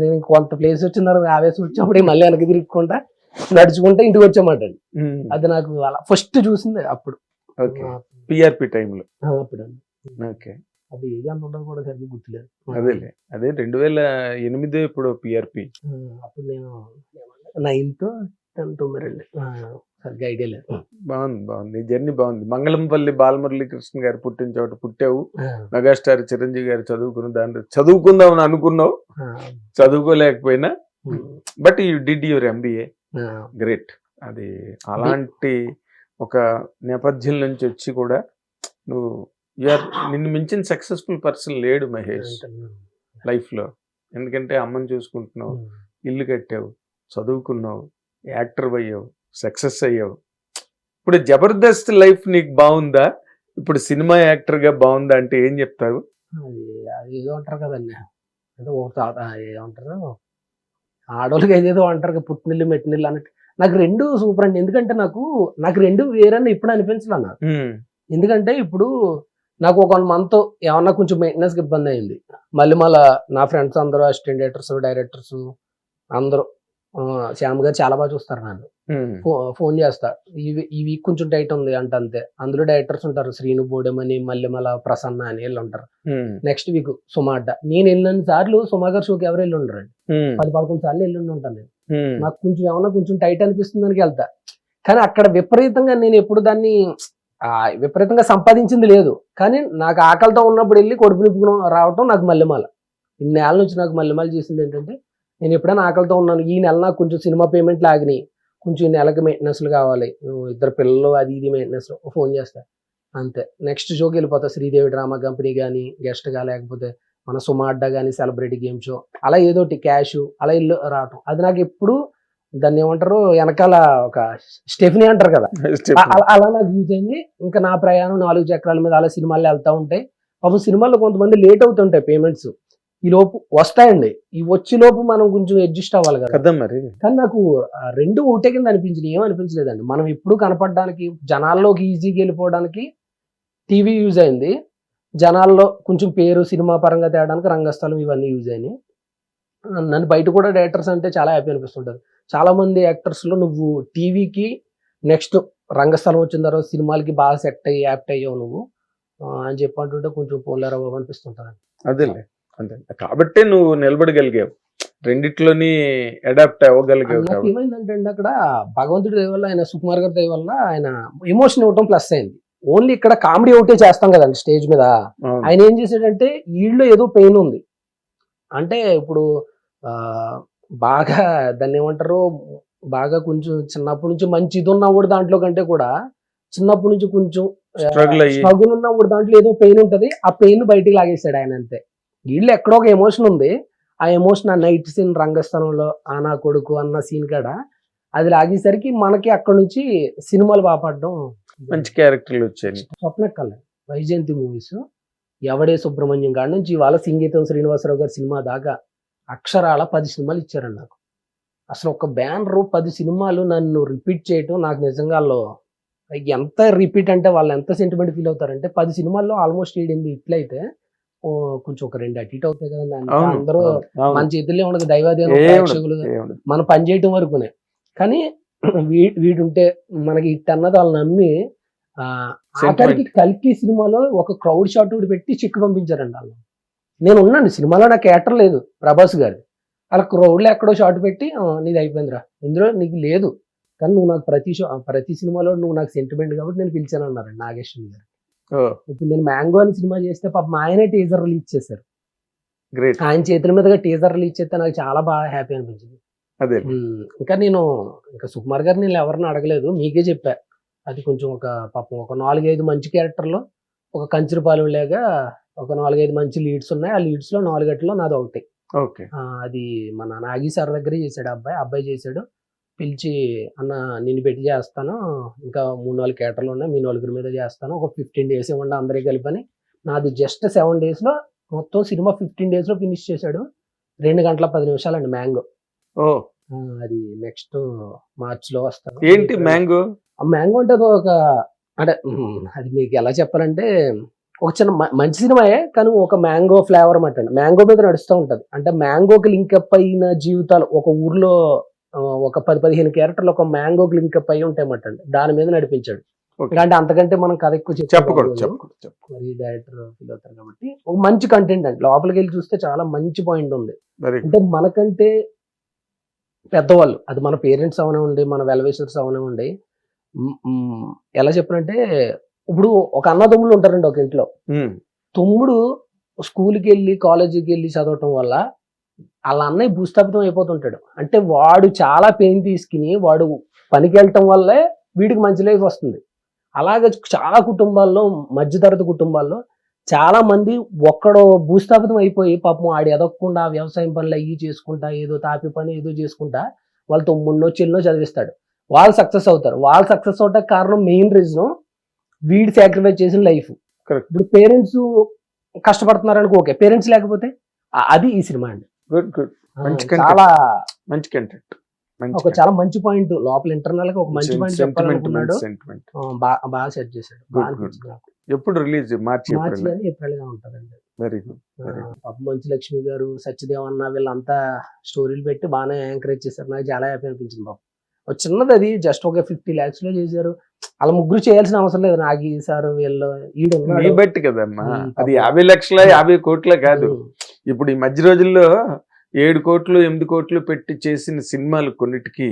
నేను కొంత ప్లేస్ వచ్చిన తర్వాత ఆవేశం వచ్చినప్పుడు మళ్ళీ వెనక్కి తిరుగుకుంటా నడుచుకుంటే ఇంటికి వచ్చామాట. అది నాకు అలా ఫస్ట్ చూసింది అప్పుడు. ఓకే, పిఆర్పి టైంలో. అప్పుడు ఓకే, అది ఏది అంత ఉండదు కూడా సరిగ్గా గుర్తులేదు. అదే 2008 ఇప్పుడు పిఆర్పి. అప్పుడు నేను 9th 10th రండి, సరిగ్గా ఐడియా లేదు. బాగుంది జర్నీ బాగుంది. మంగళంపల్లి బాలమురళీకృష్ణ గారు పుట్టిన చోట పుట్టావు. మెగాస్టార్ చిరంజీవి గారు చదువుకుందామని అనుకున్నావు, చదువుకోలేకపోయినా, but you did your MBA. Great. అది అలాంటి ఒక నేపథ్యం నుంచి వచ్చి కూడా నువ్వు నిన్ను మించిన సక్సెస్ఫుల్ పర్సన్ లేడు మహేష్ లైఫ్ లో. ఎందుకంటే అమ్మని చూసుకుంటున్నావు, ఇల్లు కట్టావు, చదువుకున్నావు, యాక్టర్ అయ్యావు, సక్సెస్ అయ్యావు. ఇప్పుడు జబర్దస్త్ లైఫ్ నీకు బాగుందా? ఇప్పుడు సినిమా యాక్టర్ గా బాగుందా అంటే ఏం చెప్తావు? అది ఏదో అంటారు కదండి, ఏదో ఏమంటారు ఆడవాళ్ళకి ఏదేదో అంటారు కదా, పుట్టినిల్లు మెట్టినిల్లు అన్నట్టు. నాకు రెండు సూపర్ అండి. ఎందుకంటే నాకు రెండు వేరని ఇప్పుడు అనిపించలే నాకు. ఎందుకంటే ఇప్పుడు నాకు ఒక 1 month ఏమన్నా కొంచెం మెయింటెనెన్స్కి ఇబ్బంది అయింది. మళ్ళీ నా ఫ్రెండ్స్ అందరూ అసిస్టెంట్ డైరెక్టర్స్ అందరూ, శ్యామ్ గారు చాలా బాగా చూస్తారు నన్ను. ఫోన్ చేస్తా, ఈ వీక్ కొంచెం టైట్ ఉంది అంతే. అందులో డైరెక్టర్స్ ఉంటారు, శ్రీను బోడెమని, మల్లెమల ప్రసన్న అని వీళ్ళు ఉంటారు. నెక్స్ట్ వీక్ సుమా అడ్డ. నేను వెళ్ళిన సార్లు సుమా గారు షోకి ఎవరు వెళ్ళి ఉండరండి. 10-11 సార్లు వెళ్ళి ఉంటాను నేను. నాకు కొంచెం ఏమన్నా కొంచెం టైట్ అనిపిస్తుంది దానికి వెళ్తా. కానీ అక్కడ విపరీతంగా నేను ఎప్పుడు దాన్ని విపరీతంగా సంపాదించింది లేదు. కానీ నాకు ఆకలితో ఉన్నప్పుడు వెళ్ళి కడుపు నింపుకుని రావటం నాకు మల్లెమాల. ఇన్నేళ్ళ నుంచి నాకు మల్లెమాల చేసింది ఏంటంటే, నేను ఎప్పుడైనా ఆకలితో ఉన్నాను, ఈ నెల నాకు కొంచెం సినిమా పేమెంట్లు ఆగినాయి, కొంచెం ఈ నెలకి మెయింటెనెన్స్లు కావాలి, 2 పిల్లలు అది ఇది మెయింటెనెన్స్, ఫోన్ చేస్తా అంతే. నెక్స్ట్ షోకి వెళ్ళిపోతా, శ్రీదేవి డ్రామా కంపెనీ కానీ గెస్ట్గా, లేకపోతే మన సుమా అడ్డా కానీ సెలబ్రిటీ గేమ్ షో, అలా ఏదోటి క్యాష్ అలా ఇల్లు రావటం. అది నాకు ఎప్పుడు దాన్ని ఏమంటారు, వెనకాల ఒక స్టెఫినీ అంటారు కదా, అలా నాకు యూజ్ అయింది. ఇంకా నా ప్రయాణం 4 చక్రాల మీద అలా సినిమాల్లో వెళ్తా ఉంటాయి. పాపం సినిమాల్లో కొంతమంది లేట్ అవుతుంటాయి పేమెంట్స్, ఈ లోపు వస్తాయండి. ఈ వచ్చే లోపు మనం కొంచెం అడ్జస్ట్ అవ్వాలి కదా మరి. కానీ నాకు 2 ఒకటే కింద అనిపించింది, ఏమనిపించలేదండి. మనం ఎప్పుడు కనపడడానికి, జనాల్లోకి ఈజీగా వెళ్ళిపోవడానికి టీవీ యూజ్ అయింది, జనాల్లో కొంచెం పేరు సినిమా పరంగా తేయడానికి రంగస్థలం ఇవన్నీ యూజ్ అయినాయి. నన్ను బయట కూడా డైరెక్టర్స్ అంటే చాలా హ్యాపీ అనిపిస్తుంటారు. చాలా మంది యాక్టర్స్లో నువ్వు టీవీకి నెక్స్ట్ రంగస్థలం వచ్చిన తర్వాత సినిమాలకి బాగా సెట్ అయ్యి యాప్ట్ అయ్యావు నువ్వు అని చెప్పంటుంటే కొంచెం పోలేరా బాబు అనిపిస్తుంటారు. అదేలే, అంతే. కాబట్టే నువ్వు నిలబడగలిగావు, రెండిట్లోని అడాప్ట్ అవ్వగలిగావు. ఏమైందంటే అండి, అక్కడ భగవంతుడి దయ వల్ల, ఆయన సుకుమార్ గారి దయ వల్ల ఆయన ఎమోషన్ ఇవ్వటం ప్లస్ అయింది. ఓన్లీ ఇక్కడ కామెడీ ఒకటే చేస్తాం కదండి స్టేజ్ మీద. ఆయన ఏం చేశాడంటే, వీళ్ళు ఏదో పెయిన్ ఉంది అంటే, ఇప్పుడు బాగా దాన్ని ఏమంటారు, బాగా కొంచెం చిన్నప్పటి నుంచి మంచి ఇది ఉన్నవాడు దాంట్లో కంటే కూడా చిన్నప్పటి నుంచి కొంచెం స్ట్రగుల్ ఉన్నవాడు దాంట్లో ఏదో పెయిన్ ఉంటది, ఆ పెయిన్ బయటికి లాగేశాడు ఆయన అంతే. వీళ్ళు ఎక్కడో ఒక ఎమోషన్ ఉంది, ఆ ఎమోషన్ ఆ నైట్ సీన్ రంగస్థలంలో ఆ నా కొడుకు అన్న సీన్ కాడ అది లాగేసరికి మనకి అక్కడ నుంచి సినిమాలు బాపడడం, మంచి క్యారెక్టర్లు వచ్చాయి. స్వప్న కళ, వైజయంతి మూవీస్, ఎవడే సుబ్రహ్మణ్యం కాడ నుంచి ఇవాళ సంగీతం శ్రీనివాసరావు గారి సినిమా దాకా అక్షరాల 10 సినిమాలు ఇచ్చారండి నాకు. అసలు ఒక బ్యానరు 10 సినిమాలు నన్ను రిపీట్ చేయటం, నాకు నిజంగా వాళ్ళు ఎంత రిపీట్ అంటే వాళ్ళు ఎంత సెంటిమెంట్ ఫీల్ అవుతారంటే, 10 సినిమాల్లో ఆల్మోస్ట్ 7-8 ఇట్లయితే కొంచెం ఒక 2 అటు ఇటు అవుతాయి కదండి. అందరూ మన చేతుల్లో ఉండదు, దైవాదేవులు ప్రేక్షకులు మనం పని చేయటం వరకునే. కానీ వీడుంటే మనకి ఇట్ అన్నది వాళ్ళు నమ్మి ఆఖరికి కల్కి సినిమాలో ఒక క్రౌడ్ షాట్ పెట్టి చెక్ పంపించారండి వాళ్ళు. నేను ఉన్నాను సినిమాలో, నాకు క్యారెక్టర్ లేదు ప్రభాస్ గారి, అలా క్రౌడ్లో ఎక్కడో షాట్ పెట్టి నీది అయిపోయిందిరా, ఇందులో నీకు లేదు, కానీ నువ్వు నాకు ప్రతి సినిమాలో నువ్వు నాకు సెంటిమెంట్ కాబట్టి నేను పిలిచాను అన్నారండి నాగేశ్వరి గారు. ఇప్పుడు నేను మ్యాంగో అని సినిమా చేస్తే పాపం ఆయనే టీజర్ రిలీజ్ చేశారు. ఆయన చేతుల మీదుగా టీజర్ రిలీజ్ చేస్తే నాకు చాలా బాగా హ్యాపీ అనిపించింది. ఇంకా ఇంకా సుకుమార్ గారు నేను ఎవరిని అడగలేదు, మీకే చెప్పా. అది కొంచెం పాపం ఒక 4-5 మంచి క్యారెక్టర్లో, ఒక కంచిరపాలెం లాగా ఒక 4-5 మంచి లీడ్స్ ఉన్నాయి. ఆ లీడ్స్ లో 4 నాది ఒకటి. అది మన నాగి సార్ దగ్గర చేశాడు, అబ్బాయి చేశాడు. పిలిచి అన్న నిన్ను పెట్టి చేస్తాను, ఇంకా 3-4 క్యాటర్లు ఉన్నాయి, మీ 4 మీద చేస్తాను, ఒక 15 days ఇవ్వండి అందరికీ కలిపని. నాది జస్ట్ 7 daysలో మొత్తం సినిమా 15 daysలో ఫినిష్ చేశాడు. 2 గంటల 10 నిమిషాలండి మ్యాంగో. ఓ అది నెక్స్ట్ మార్చ్లో వస్తాను. ఏంటి మ్యాంగో? ఆ మ్యాంగో అంటే అది ఒక అంటే అది మీకు ఎలా చెప్పాలంటే ఒక చిన్న మంచి సినిమాయే, కానీ ఒక మ్యాంగో ఫ్లేవర్ అన్నమాట అండి. మ్యాంగో మీద నడుస్తూ ఉంటుంది. అంటే మ్యాంగోకి లింకప్ అయిన జీవితాలు ఒక ఊర్లో ఒక 10-15 క్యారెక్టర్లు ఒక మ్యాంగోకి లింకప్ అయి ఉంటాయి అన్నమాట అండి. దాని మీద నడిపించాడు. Okay. అంటే అంతకంటే మనం కథ ఎక్కువ చెప్పకూడదు. మరి డైరెక్టర్ ఫీల్ అవుతారు కాబట్టి ఒక మంచి కంటెంట్ అండి. లోపలికి వెళ్ళి చూస్తే చాలా మంచి పాయింట్ ఉంది. వెరీ అంటే మనకంటే పెద్దవాళ్ళు, అది మన పేరెంట్స్ అవనివ్వండి, మన వెల్విషర్స్ అవనివ్వండి, ఎలా చెప్పనంటే ఇప్పుడు ఒక అన్నదమ్ములు ఉంటారండి ఒక ఇంట్లో. తమ్ముడు స్కూల్కి వెళ్ళి కాలేజీకి వెళ్ళి చదవటం వల్ల వాళ్ళ అన్నయ్య భూస్థాపితం అయిపోతుంటాడు. అంటే వాడు చాలా పెయిన్ తీసుకుని వాడు పనికి వెళ్ళటం వల్లే వీడికి మంచి లైఫ్ వస్తుంది. అలాగే చాలా కుటుంబాల్లో, మధ్యతరగతి కుటుంబాల్లో చాలా మంది ఒక్కడో భూస్థాపితం అయిపోయి పాపం ఆడి ఎదగకుండా వ్యవసాయం పనులు అయ్యి చేసుకుంటా, ఏదో తాపి పని ఏదో చేసుకుంటా వాళ్ళతో తమ్ముడినో చెల్లినో చదివిస్తాడు. వాళ్ళు సక్సెస్ అవుతారు. వాళ్ళు సక్సెస్ అవటానికి కారణం మెయిన్ రీజన్ వీడి సాక్రిఫైస్ చేసిన లైఫ్. ఇప్పుడు పేరెంట్స్ కష్టపడుతున్నారనుకో, ఓకే, పేరెంట్స్ లేకపోతే అది ఈ సినిమా అండి. గుడ్ చాలా మంచి కంటెంట్, ఒక చాలా మంచి పాయింట్ లోపల ఇంటర్నల్ గా ఒక మంచి పాయింట్ చెప్పాలనుకున్నాడు. బాగా సెట్ చేశాడు. ఎప్పుడు రిలీజ్? మార్చి కానీ ఏప్రిల్ గా ఉంటదండి. Very good. మంచు లక్ష్మి గారు, సత్యదేవ్ అన్న వీళ్ళంతా స్టోరీలు పెట్టి బాగానే ఎంకరేజ్ చేశారు. నాకు చాలా హ్యాపీ అనిపించింది బాబు. ఒక చిన్నది అది జస్ట్ ఒక 50 lakhs లో చేశారు. అలా ముగ్గురు చేయాల్సిన అవసరం లేదు. నాగి సార్ వీళ్ళు మీ బట్టి కదమ్మా, అది 50 లక్షల 50 కోట్ల కాదు. ఇప్పుడు ఈ మధ్య రోజుల్లో 7 కోట్లు 8 కోట్లు పెట్టి చేసిన సినిమాలు కొన్నిటికి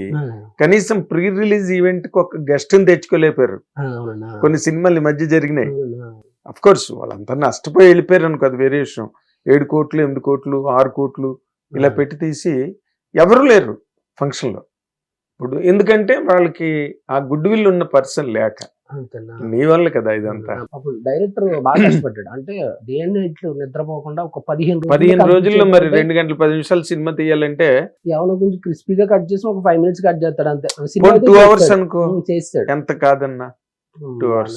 కనీసం ప్రీ రిలీజ్ ఈవెంట్ కి ఒక గెస్ట్ ని తెచ్చుకోలేపారు. కొన్ని సినిమాలు ఈ మధ్య జరిగినాయి. అఫ్ కోర్స్ వాళ్ళంతా నష్టపోయి వెళ్ళిపోయారు అనుకో, అది వేరే విషయం. 7 కోట్లు 8 కోట్లు 6 కోట్లు ఇలా పెట్టి తీసి ఎవరు లేరు ఫంక్షన్ లో. ఇప్పుడు ఎందుకంటే వాళ్ళకి ఆ గుడ్ విల్ ఉన్న పర్సన్ లేక, మీ వల్ల కదా ఇదంతా. డైరెక్టర్ బాగా కష్టపడ్డాడు. అంటే దేన్ని ఇట్లు నిద్రపోకుండా ఒక 15 రోజుల్లో మరి 2 గంటల 10 నిమిషాలు సినిమా తీయాలంటే ఏమైనా కొంచెం క్రిస్పీగా కట్ చేసి ఒక 5 minutes కట్ చేస్తాడు అంతే. 2 hours అనుకో, చేస్తాడు. ఎంత కాదన్నా 2 hours.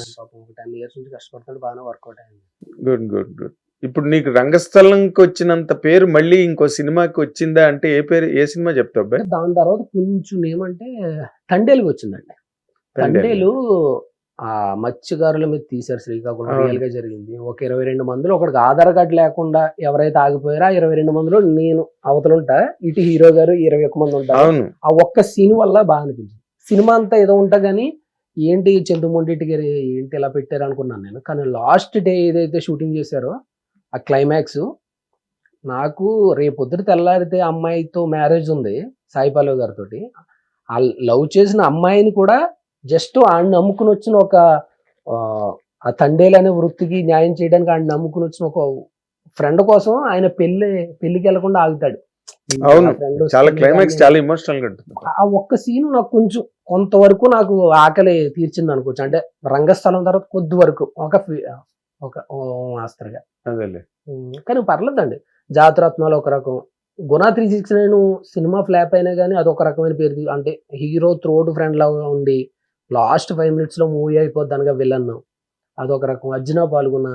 10 years నుంచి కష్టపడతాడు, బాగానే వర్కౌట్ అయింది. Good good good. ఇప్పుడు నీకు రంగస్థలంకి వచ్చినంత పేరు మళ్ళీ ఇంకో సినిమాకి వచ్చిందా అంటే ఏ పేరు, ఏ సినిమా చెప్తావు? దాని తర్వాత కొంచెం ఏమంటే తండేలుకి వచ్చిందండి. తండేలు ఆ మత్స్యకారుల మీద తీశారు శ్రీకాకుళం. రియల్ గా జరిగింది. ఒక 22 మందిలో ఒకరికి ఆధార్ కార్డు లేకుండా ఎవరైతే ఆగిపోయారో 22 మందిలో నేను అవతలుంటా, ఇటు హీరో గారు 21 మంది ఉంటారు. ఆ ఒక్క సీన్ వల్ల బాగా అనిపించింది. సినిమా అంతా ఏదో ఉంటా గానీ ఏంటి చంద్రమోహన్ గారు ఏంటి ఇలా పెట్టారు అనుకున్నాను నేను. కానీ లాస్ట్ డే ఏదైతే షూటింగ్ చేశారో ఆ క్లైమాక్స్, నాకు రేపొద్దున తెల్లారితే అమ్మాయితో మ్యారేజ్ ఉంది సాయిపాలవ్ గారితో. ఆ లవ్ చేసిన అమ్మాయిని కూడా జస్ట్ ఆయన నమ్ముకుని వచ్చిన ఒక ఆ తండేలు అనే వృత్తికి న్యాయం చేయడానికి ఆయన నమ్ముకుని వచ్చిన ఒక ఫ్రెండ్ కోసం ఆయన పెళ్లికి వెళ్లకుండా ఆగుతాడు. చాలా క్లైమాక్స్ చాలా ఎమోషనల్ గా ఉంటుంది. ఆ ఒక్క సీన్ నాకు కొంచెం కొంతవరకు నాకు ఆకలి తీర్చింది అనుకోవచ్చు. అంటే రంగస్థలం తర్వాత కొద్ది వరకు ఒక మాస్టర్గా. కానీ పర్లేదండి. జాతరత్నాలు ఒక రకం, గుణ 369 సినిమా ఫ్లాప్ అయినా కానీ అదొక రకమైన పేరు. అంటే హీరో త్రోడ్ ఫ్రెండ్ లాగా ఉండి లాస్ట్ 5 minutes లో మూవీ అయిపోద్ది అనగా విలన్, అదొక రకం. అర్జున పాల్గొన్న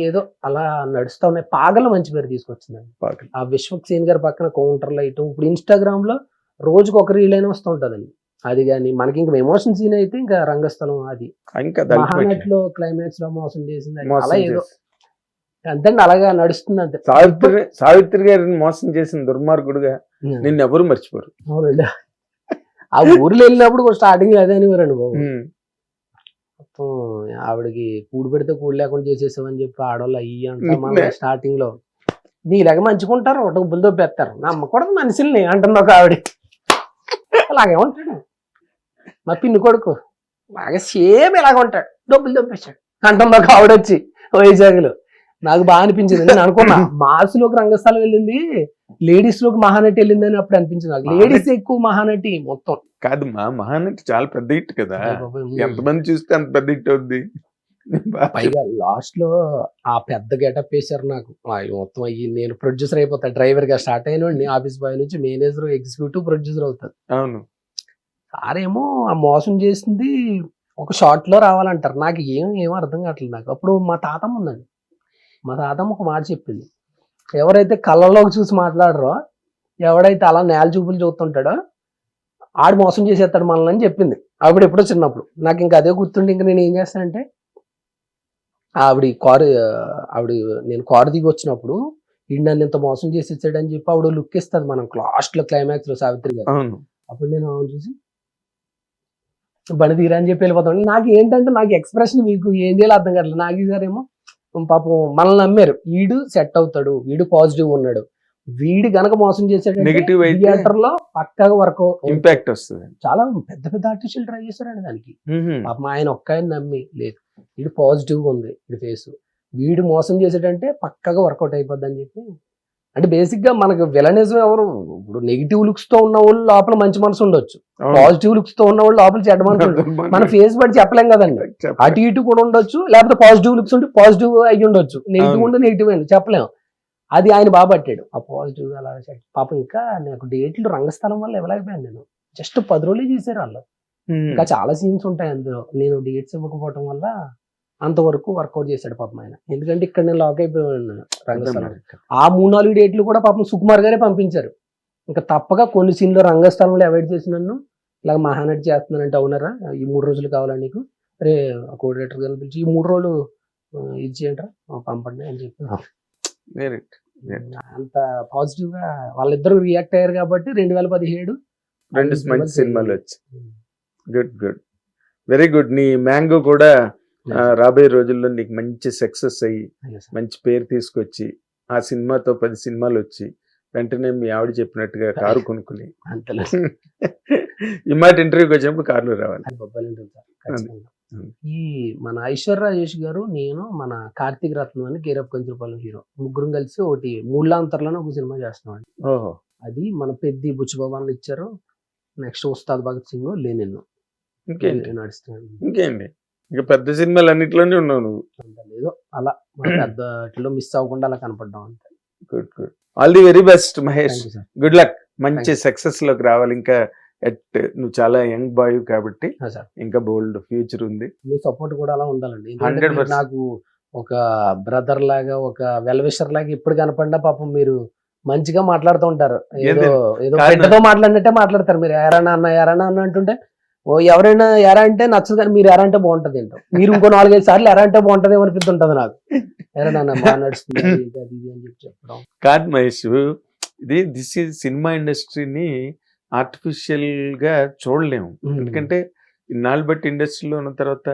ఏదో అలా నడుస్తూ ఉన్నాయి. పాగలు మంచి పేరు తీసుకొచ్చిందండి. ఆ విశ్వక్ సేన్ గారి పక్కన కౌంటర్ లైట్. ఇప్పుడు ఇన్స్టాగ్రామ్ లో రోజుకు ఒక రీల్ అయినా వస్తూ ఉంటదండి. అది కానీ మనకి ఇంకా ఎమోషన్ సీన్ అయితే ఇంకా రంగస్థలం, అది మహానటిలో క్లైమాక్స్ లో మోసం చేసింది అలా ఏదో అంతే, అలాగా నడుస్తుంది అంతే. సావిత్రి గారిని మోసం చేసిన దుర్మార్గుడుగా నిన్ను ఎవరు మర్చిపోరు. అవునండి. ఆ ఊర్లో వెళ్ళినప్పుడు స్టార్టింగ్ అదే అనేవారండి బాబు. మొత్తం ఆవిడకి కూడు పెడితే కూడు లేకుండా చేసేసామని చెప్పి ఆడవాళ్ళు అయ్యి అంటారు. మన స్టార్టింగ్ లో నీలాగా మంచుకుంటారు, డబ్బులు దొబ్బేస్తారు, నమ్మకూడదు మనుషుల్ని అంటుంది ఒక ఆవిడ. అలాగే ఉంటాడు మా పిన్ని కొడుకు, బాగా సేమ్ ఇలాగ ఉంటాడు, డబ్బులు దొబ్బేశాడు అంటుంది ఒక ఆవిడ వచ్చి వైజాగ్లో. నాకు బాగా అనిపించింది. నేను అనుకున్నా మాస్లోకి రంగస్థలం వెళ్ళింది, లేడీస్ లోకి మహానటి వెళ్ళింది అని అప్పుడు అనిపించింది నాకు. లేడీస్ ఎక్కువ మహానటి మొత్తం కాదు. మహానటి చాలా పెద్ద హిట్ కదా, ఎంతమంది చూస్తే అంత పెద్ద హిట్ అవుద్ది. పైగా లాస్ట్ లో ఆ పెద్ద గెటప్ వేశారు నాకు. మొత్తం అయ్యి నేను ప్రొడ్యూసర్ అయిపోతా, డ్రైవర్ గా స్టార్ట్ అయిన ఆఫీస్ బాయ్ నుంచి మేనేజర్, ఎగ్జిక్యూటివ్ ప్రొడ్యూసర్ అవుతాను. అవును. సారేమో ఆ మోసం చేసింది ఒక షార్ట్ లో రావాలంటారు. నాకు ఏం అర్థం కావట్లేదు నాకు. అప్పుడు మా తాతమ్మ ఉందండి, మా తాతమ్మ ఒక మాట చెప్పింది, ఎవరైతే కళ్ళలోకి చూసి మాట్లాడరో, ఎవడైతే అలా నేల చూపులు చూస్తుంటాడో ఆడు మోసం చేసేస్తాడు మనల్ని అని చెప్పింది. ఆవిడ ఎప్పుడో చిన్నప్పుడు. నాకు ఇంకా అదే గుర్తుండి ఇంకా నేను ఏం చేస్తానంటే నేను కారు దిగి వచ్చినప్పుడు ఈడు నన్ను ఇంత మోసం చేసేసాడు అని చెప్పి ఆవిడ లుక్ ఇస్తుంది మనం లాస్ట్ లో క్లైమాక్స్ లో సావిత్రి గారు. అవును. అప్పుడు నేను ఆవిడ చూసి బండి తీరా అని చెప్పి వెళ్ళిపోతాను. నాకు ఏంటంటే నాకు ఎక్స్ప్రెషన్ మీకు ఏం చేయాలో అర్థం కావట్లేదు. నాకు ఈసారేమో పాపం మనల్ని నమ్మారు, వీడు సెట్ అవుతాడు, వీడు పాజిటివ్ ఉన్నాడు, వీడు గనక మోసం చేసాడు నెగిటివ్ అయితే థియేటర్ లో పక్కాగా వర్క్ ఇంపాక్ట్ వస్తుంది. చాలా పెద్ద పెద్ద ఆర్టిస్టులు ట్రై చేశారండి దానికి. పాపం ఆయన ఒక్క నమ్మి లేదు, వీడు పాజిటివ్ గా ఉంది వీడి ఫేస్, వీడు మోసం చేసాడంటే పక్కగా వర్కౌట్ అయిపోద్ది అని చెప్పి. అంటే బేసిక్ గా మనకు విలనిజం ఎవరు, ఇప్పుడు నెగిటివ్ లుక్స్ తో ఉన్న వాళ్ళు లోపల మంచి మనసు ఉండొచ్చు, పాజిటివ్ లుక్స్ తో ఉన్న వాళ్ళు లోపల చెడ్డ మనసు ఉండొచ్చు. మన ఫేస్ బట్టి చెప్పలేం కదండి. అటు ఇటు కూడా ఉండొచ్చు, లేకపోతే పాజిటివ్ లుక్స్ ఉంటే పాజిటివ్ అయ్యి ఉండొచ్చు, నెగిటివ్ ఉంటే నెగిటివ్ అయ్యి చెప్పలేము. అది ఆయన బాగా పట్టాడు ఆ పాజిటివ్ అలా. పాపం ఇంకా నాకు డేట్లు రంగస్థలం వల్ల ఇవ్వలేకపోయాను నేను. జస్ట్ 10 రోజులే చేశారు వాళ్ళు. ఇంకా చాలా సీన్స్ ఉంటాయి అందులో. నేను డేట్స్ ఇవ్వకపోవడం వల్ల అంతవరకు వర్కౌట్ చేశాడు పాపం ఆయన. ఎందుకంటే ఇక్కడ నేను లాక్ అయిపోయాను రంగస్థలం. ఆ 3-4 డేట్లు కూడా పాపం సుకుమార్ గారే పంపించారు. ఇంకా తప్పగా కొన్ని సీన్లు రంగస్థలంలో అవాయిడ్ చేసి నన్ను ఇలా మహానటి చేస్తున్నానంటే, అవునరా ఈ 3 రోజులు కావాలా నీకు, అరే కోఆర్డినేటర్ గారిని పిలిచి ఈ 3 రోజులు ఇది చేయండి పంపండి అని చెప్పి అంత పాజిటివ్ గా వాళ్ళిద్దరు రియాక్ట్ అయ్యారు. కాబట్టి 2017 2 మంచి సినిమాలు వచ్చి. Good good, very good. నీ మ్యాంగో కూడా రాబోయే రోజుల్లో నీకు మంచి సక్సెస్ అయ్యి మంచి పేరు తీసుకొచ్చి ఆ సినిమాతో 10 సినిమాలు వచ్చి వెంటనే మీ ఆవిడ చెప్పినట్టుగా కారు కొనుక్కుని ఈ మాట ఇంటర్వ్యూకి వచ్చినప్పుడు కార్లు రావాలి. ఈ మన ఐశ్వర్య రాజేష్ గారు, నేను, మన కార్తీక్ రత్నం అని కేరఫ్ కంచులపాలెం హీరో, ముగ్గురం కలిసి ఒకటి మూలాంతర్లోనే ఒక సినిమా చేస్తున్నాం. ఓహో. అది మన పెద్ద బుచ్చిబాబాన్ని ఇచ్చారు. నెక్స్ట్ ఉస్తాద్ భగత్ సింగ్ లేనిన్ను నడుస్తున్నాను. ఇంకేంటి ఇక పెద్ద సినిమాలు అన్నిట్లోనే ఉన్నావు నువ్వు. ఏదో అలా పెద్ద ఇట్లో మిస్ అవ్వకుండా అలా కనపడ్డాం అంతే. Good good, all the very best Mahesh. Good luck, మంచి సక్సెస్ లోకి రావాలి. ఇంకా నువ్వు చాలా యంగ్ బాయ్ కాబట్టి ఇంకా బోల్డ్ ఫ్యూచర్ ఉంది. మీ సపోర్ట్ కూడా అలా ఉండాలండి. నాకు ఒక బ్రదర్ లాగా, ఒక వెల్ విషర్ లాగా ఇప్పుడు కనపడినా పాపం మీరు మంచిగా మాట్లాడుతూ ఉంటారు. ఏదో పెద్దతో మాట్లాడినట్టే మాట్లాడతారు. మీరు ఎరానా అన్న అంటుంటే ఓ ఎవరైనా ఎరా అంటే నచ్చదు, కానీ మీరు ఎరా అంటే బాగుంటది ఏంటో. మీరు ఇంకో 4-5 సార్లు ఎరా అంటే బాగుంటది అనిపిస్తుంటది నాకు. ఎరా బాగా నడుస్తుంది అని చెప్పి చెప్పడం కాదు మహేష్. దిస్ ఈ సినిమా ఇండస్ట్రీని ఆర్టిఫిషియల్ గా చూడలేము. ఎందుకంటే ఇన్నాళ్ళు బట్టి ఇండస్ట్రీలో ఉన్న తర్వాత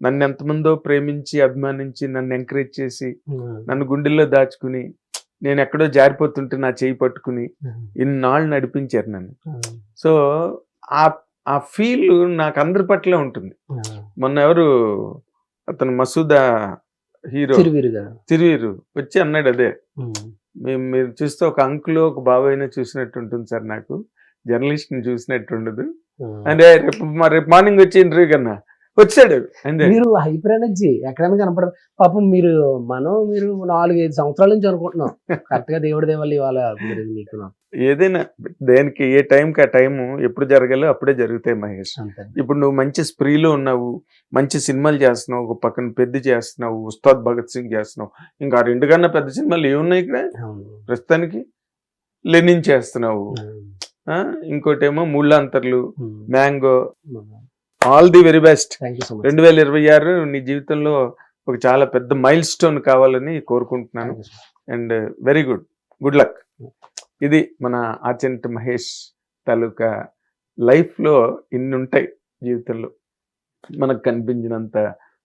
నన్ను ఎంతమందో ప్రేమించి అభిమానించి నన్ను ఎంకరేజ్ చేసి నన్ను గుండెల్లో దాచుకుని నేను ఎక్కడో జారిపోతుంటే నా చేయి పట్టుకుని ఇన్నాళ్ళు నడిపించారు నన్ను. సో ఆ ఫీల్ నాకు అందరి పట్ల ఉంటుంది. మొన్న ఎవరు అతను మసూదా హీరో తిరువీరు వచ్చి అన్నాడు, అదే మీరు చూస్తే ఒక అంకుల్ ఒక బాబాయినా చూసినట్టు ఉంటుంది సార్, నాకు జర్నలిస్ట్ ని చూసినట్టు ఉండదు. అంటే రేపు మార్నింగ్ వచ్చి ఇంటర్వ్యూ కన్నా వచ్చాడు. మీరు హైపర్ ఎనర్జీ ఎక్కడైనా కనపడదు పాపం. మీరు 4-5 సంవత్సరాల నుంచి అనుకుంటున్నాం. కరెక్ట్ గా దేవుడి దేవాలి ఇవాళ మీకు. ఏదైనా దేనికి ఏ టైంకి ఆ టైం ఎప్పుడు జరగాలో అప్పుడే జరుగుతాయి మహేష్. ఇప్పుడు నువ్వు మంచి స్ప్రీలో ఉన్నావు, మంచి సినిమాలు చేస్తున్నావు, ఒక పక్కన పెద్ద చేస్తున్నావు, ఉస్తాద్ భగత్ సింగ్ చేస్తున్నావు. ఇంకా 2 కన్నా పెద్ద సినిమాలు ఏమున్నాయి ఇక్కడ ప్రస్తుతానికి? లెనిన్ చేస్తున్నావు, ఇంకోటేమో మూలాంతర్లు, mango. All the very best. 2026 నీ జీవితంలో ఒక చాలా పెద్ద మైల్ స్టోన్ కావాలని కోరుకుంటున్నాను. And very good, good luck. ఇది మన ఆచంట మహేష్ తాలూకా లైఫ్లో ఇన్ని ఉంటాయి జీవితంలో. మనకు కనిపించినంత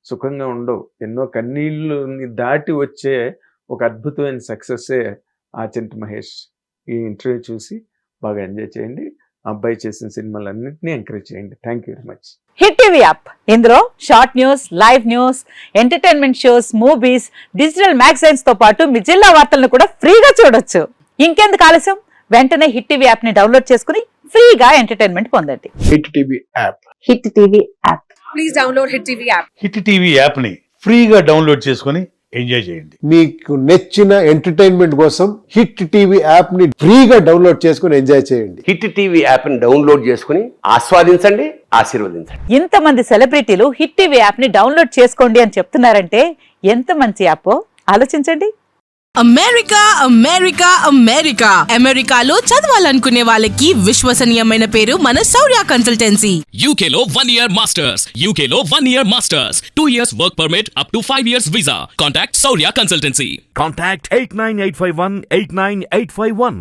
సుఖంగా ఉండవు. ఎన్నో కన్నీళ్ళని దాటి వచ్చే ఒక అద్భుతమైన సక్సెస్సే ఆచంట మహేష్. ఈ ఇంటర్వ్యూ చూసి బాగా ఎంజాయ్ చేయండి. అబ్బాయి చేసిన సినిమాలన్నింటినీ ఎంకరేజ్ చేయండి. Thank you very much. Hit TV app, ఇందులో short news, live news, entertainment shows, movies, digital magazines తో పాటు మీ జిల్లా వార్తలను కూడా ఫ్రీగా చూడొచ్చు. ఇంకెందుకు ఆలస్యం, వెంటనే హిట్ టీవీ యాప్ ని డౌన్లోడ్ చేసుకుని ఫ్రీగా ఎంటర్టైన్మెంట్ పొందండి. Hit TV app. Hit TV app. Please download Hit TV app. Hit TV app ని ఫ్రీగా డౌన్లోడ్ చేసుకొని ఎంజాయ్ చేయండి. మీకు నచ్చిన ఎంటర్టైన్మెంట్ కోసం హిట్ టీవీ యాప్ ని ఫ్రీగా డౌన్లోడ్ చేసుకుని ఎంజాయ్ చేయండి. హిట్ టీవీ యాప్ ని డౌన్లోడ్ చేసుకుని ఆస్వాదించండి, ఆశీర్వదించండి. ఇంతమంది సెలబ్రిటీలు హిట్ టీవీ యాప్ ని డౌన్లోడ్ చేసుకోండి అని చెప్తున్నారంటే ఎంత మంచి యాప్ ఆలోచించండి. అమెరికా అమెరికా అమెరికా అమెరికాలో చదవాలనుకునే వాళ్ళకి విశ్వసనీయమైన పేరు మన శౌర్య కన్సల్టెన్సీ. UK లో 1 year masters, UK లో 1 year masters, 2 years work permit up to 5 years visa. Contact Saurya Consultancy. Contact 89851 89851.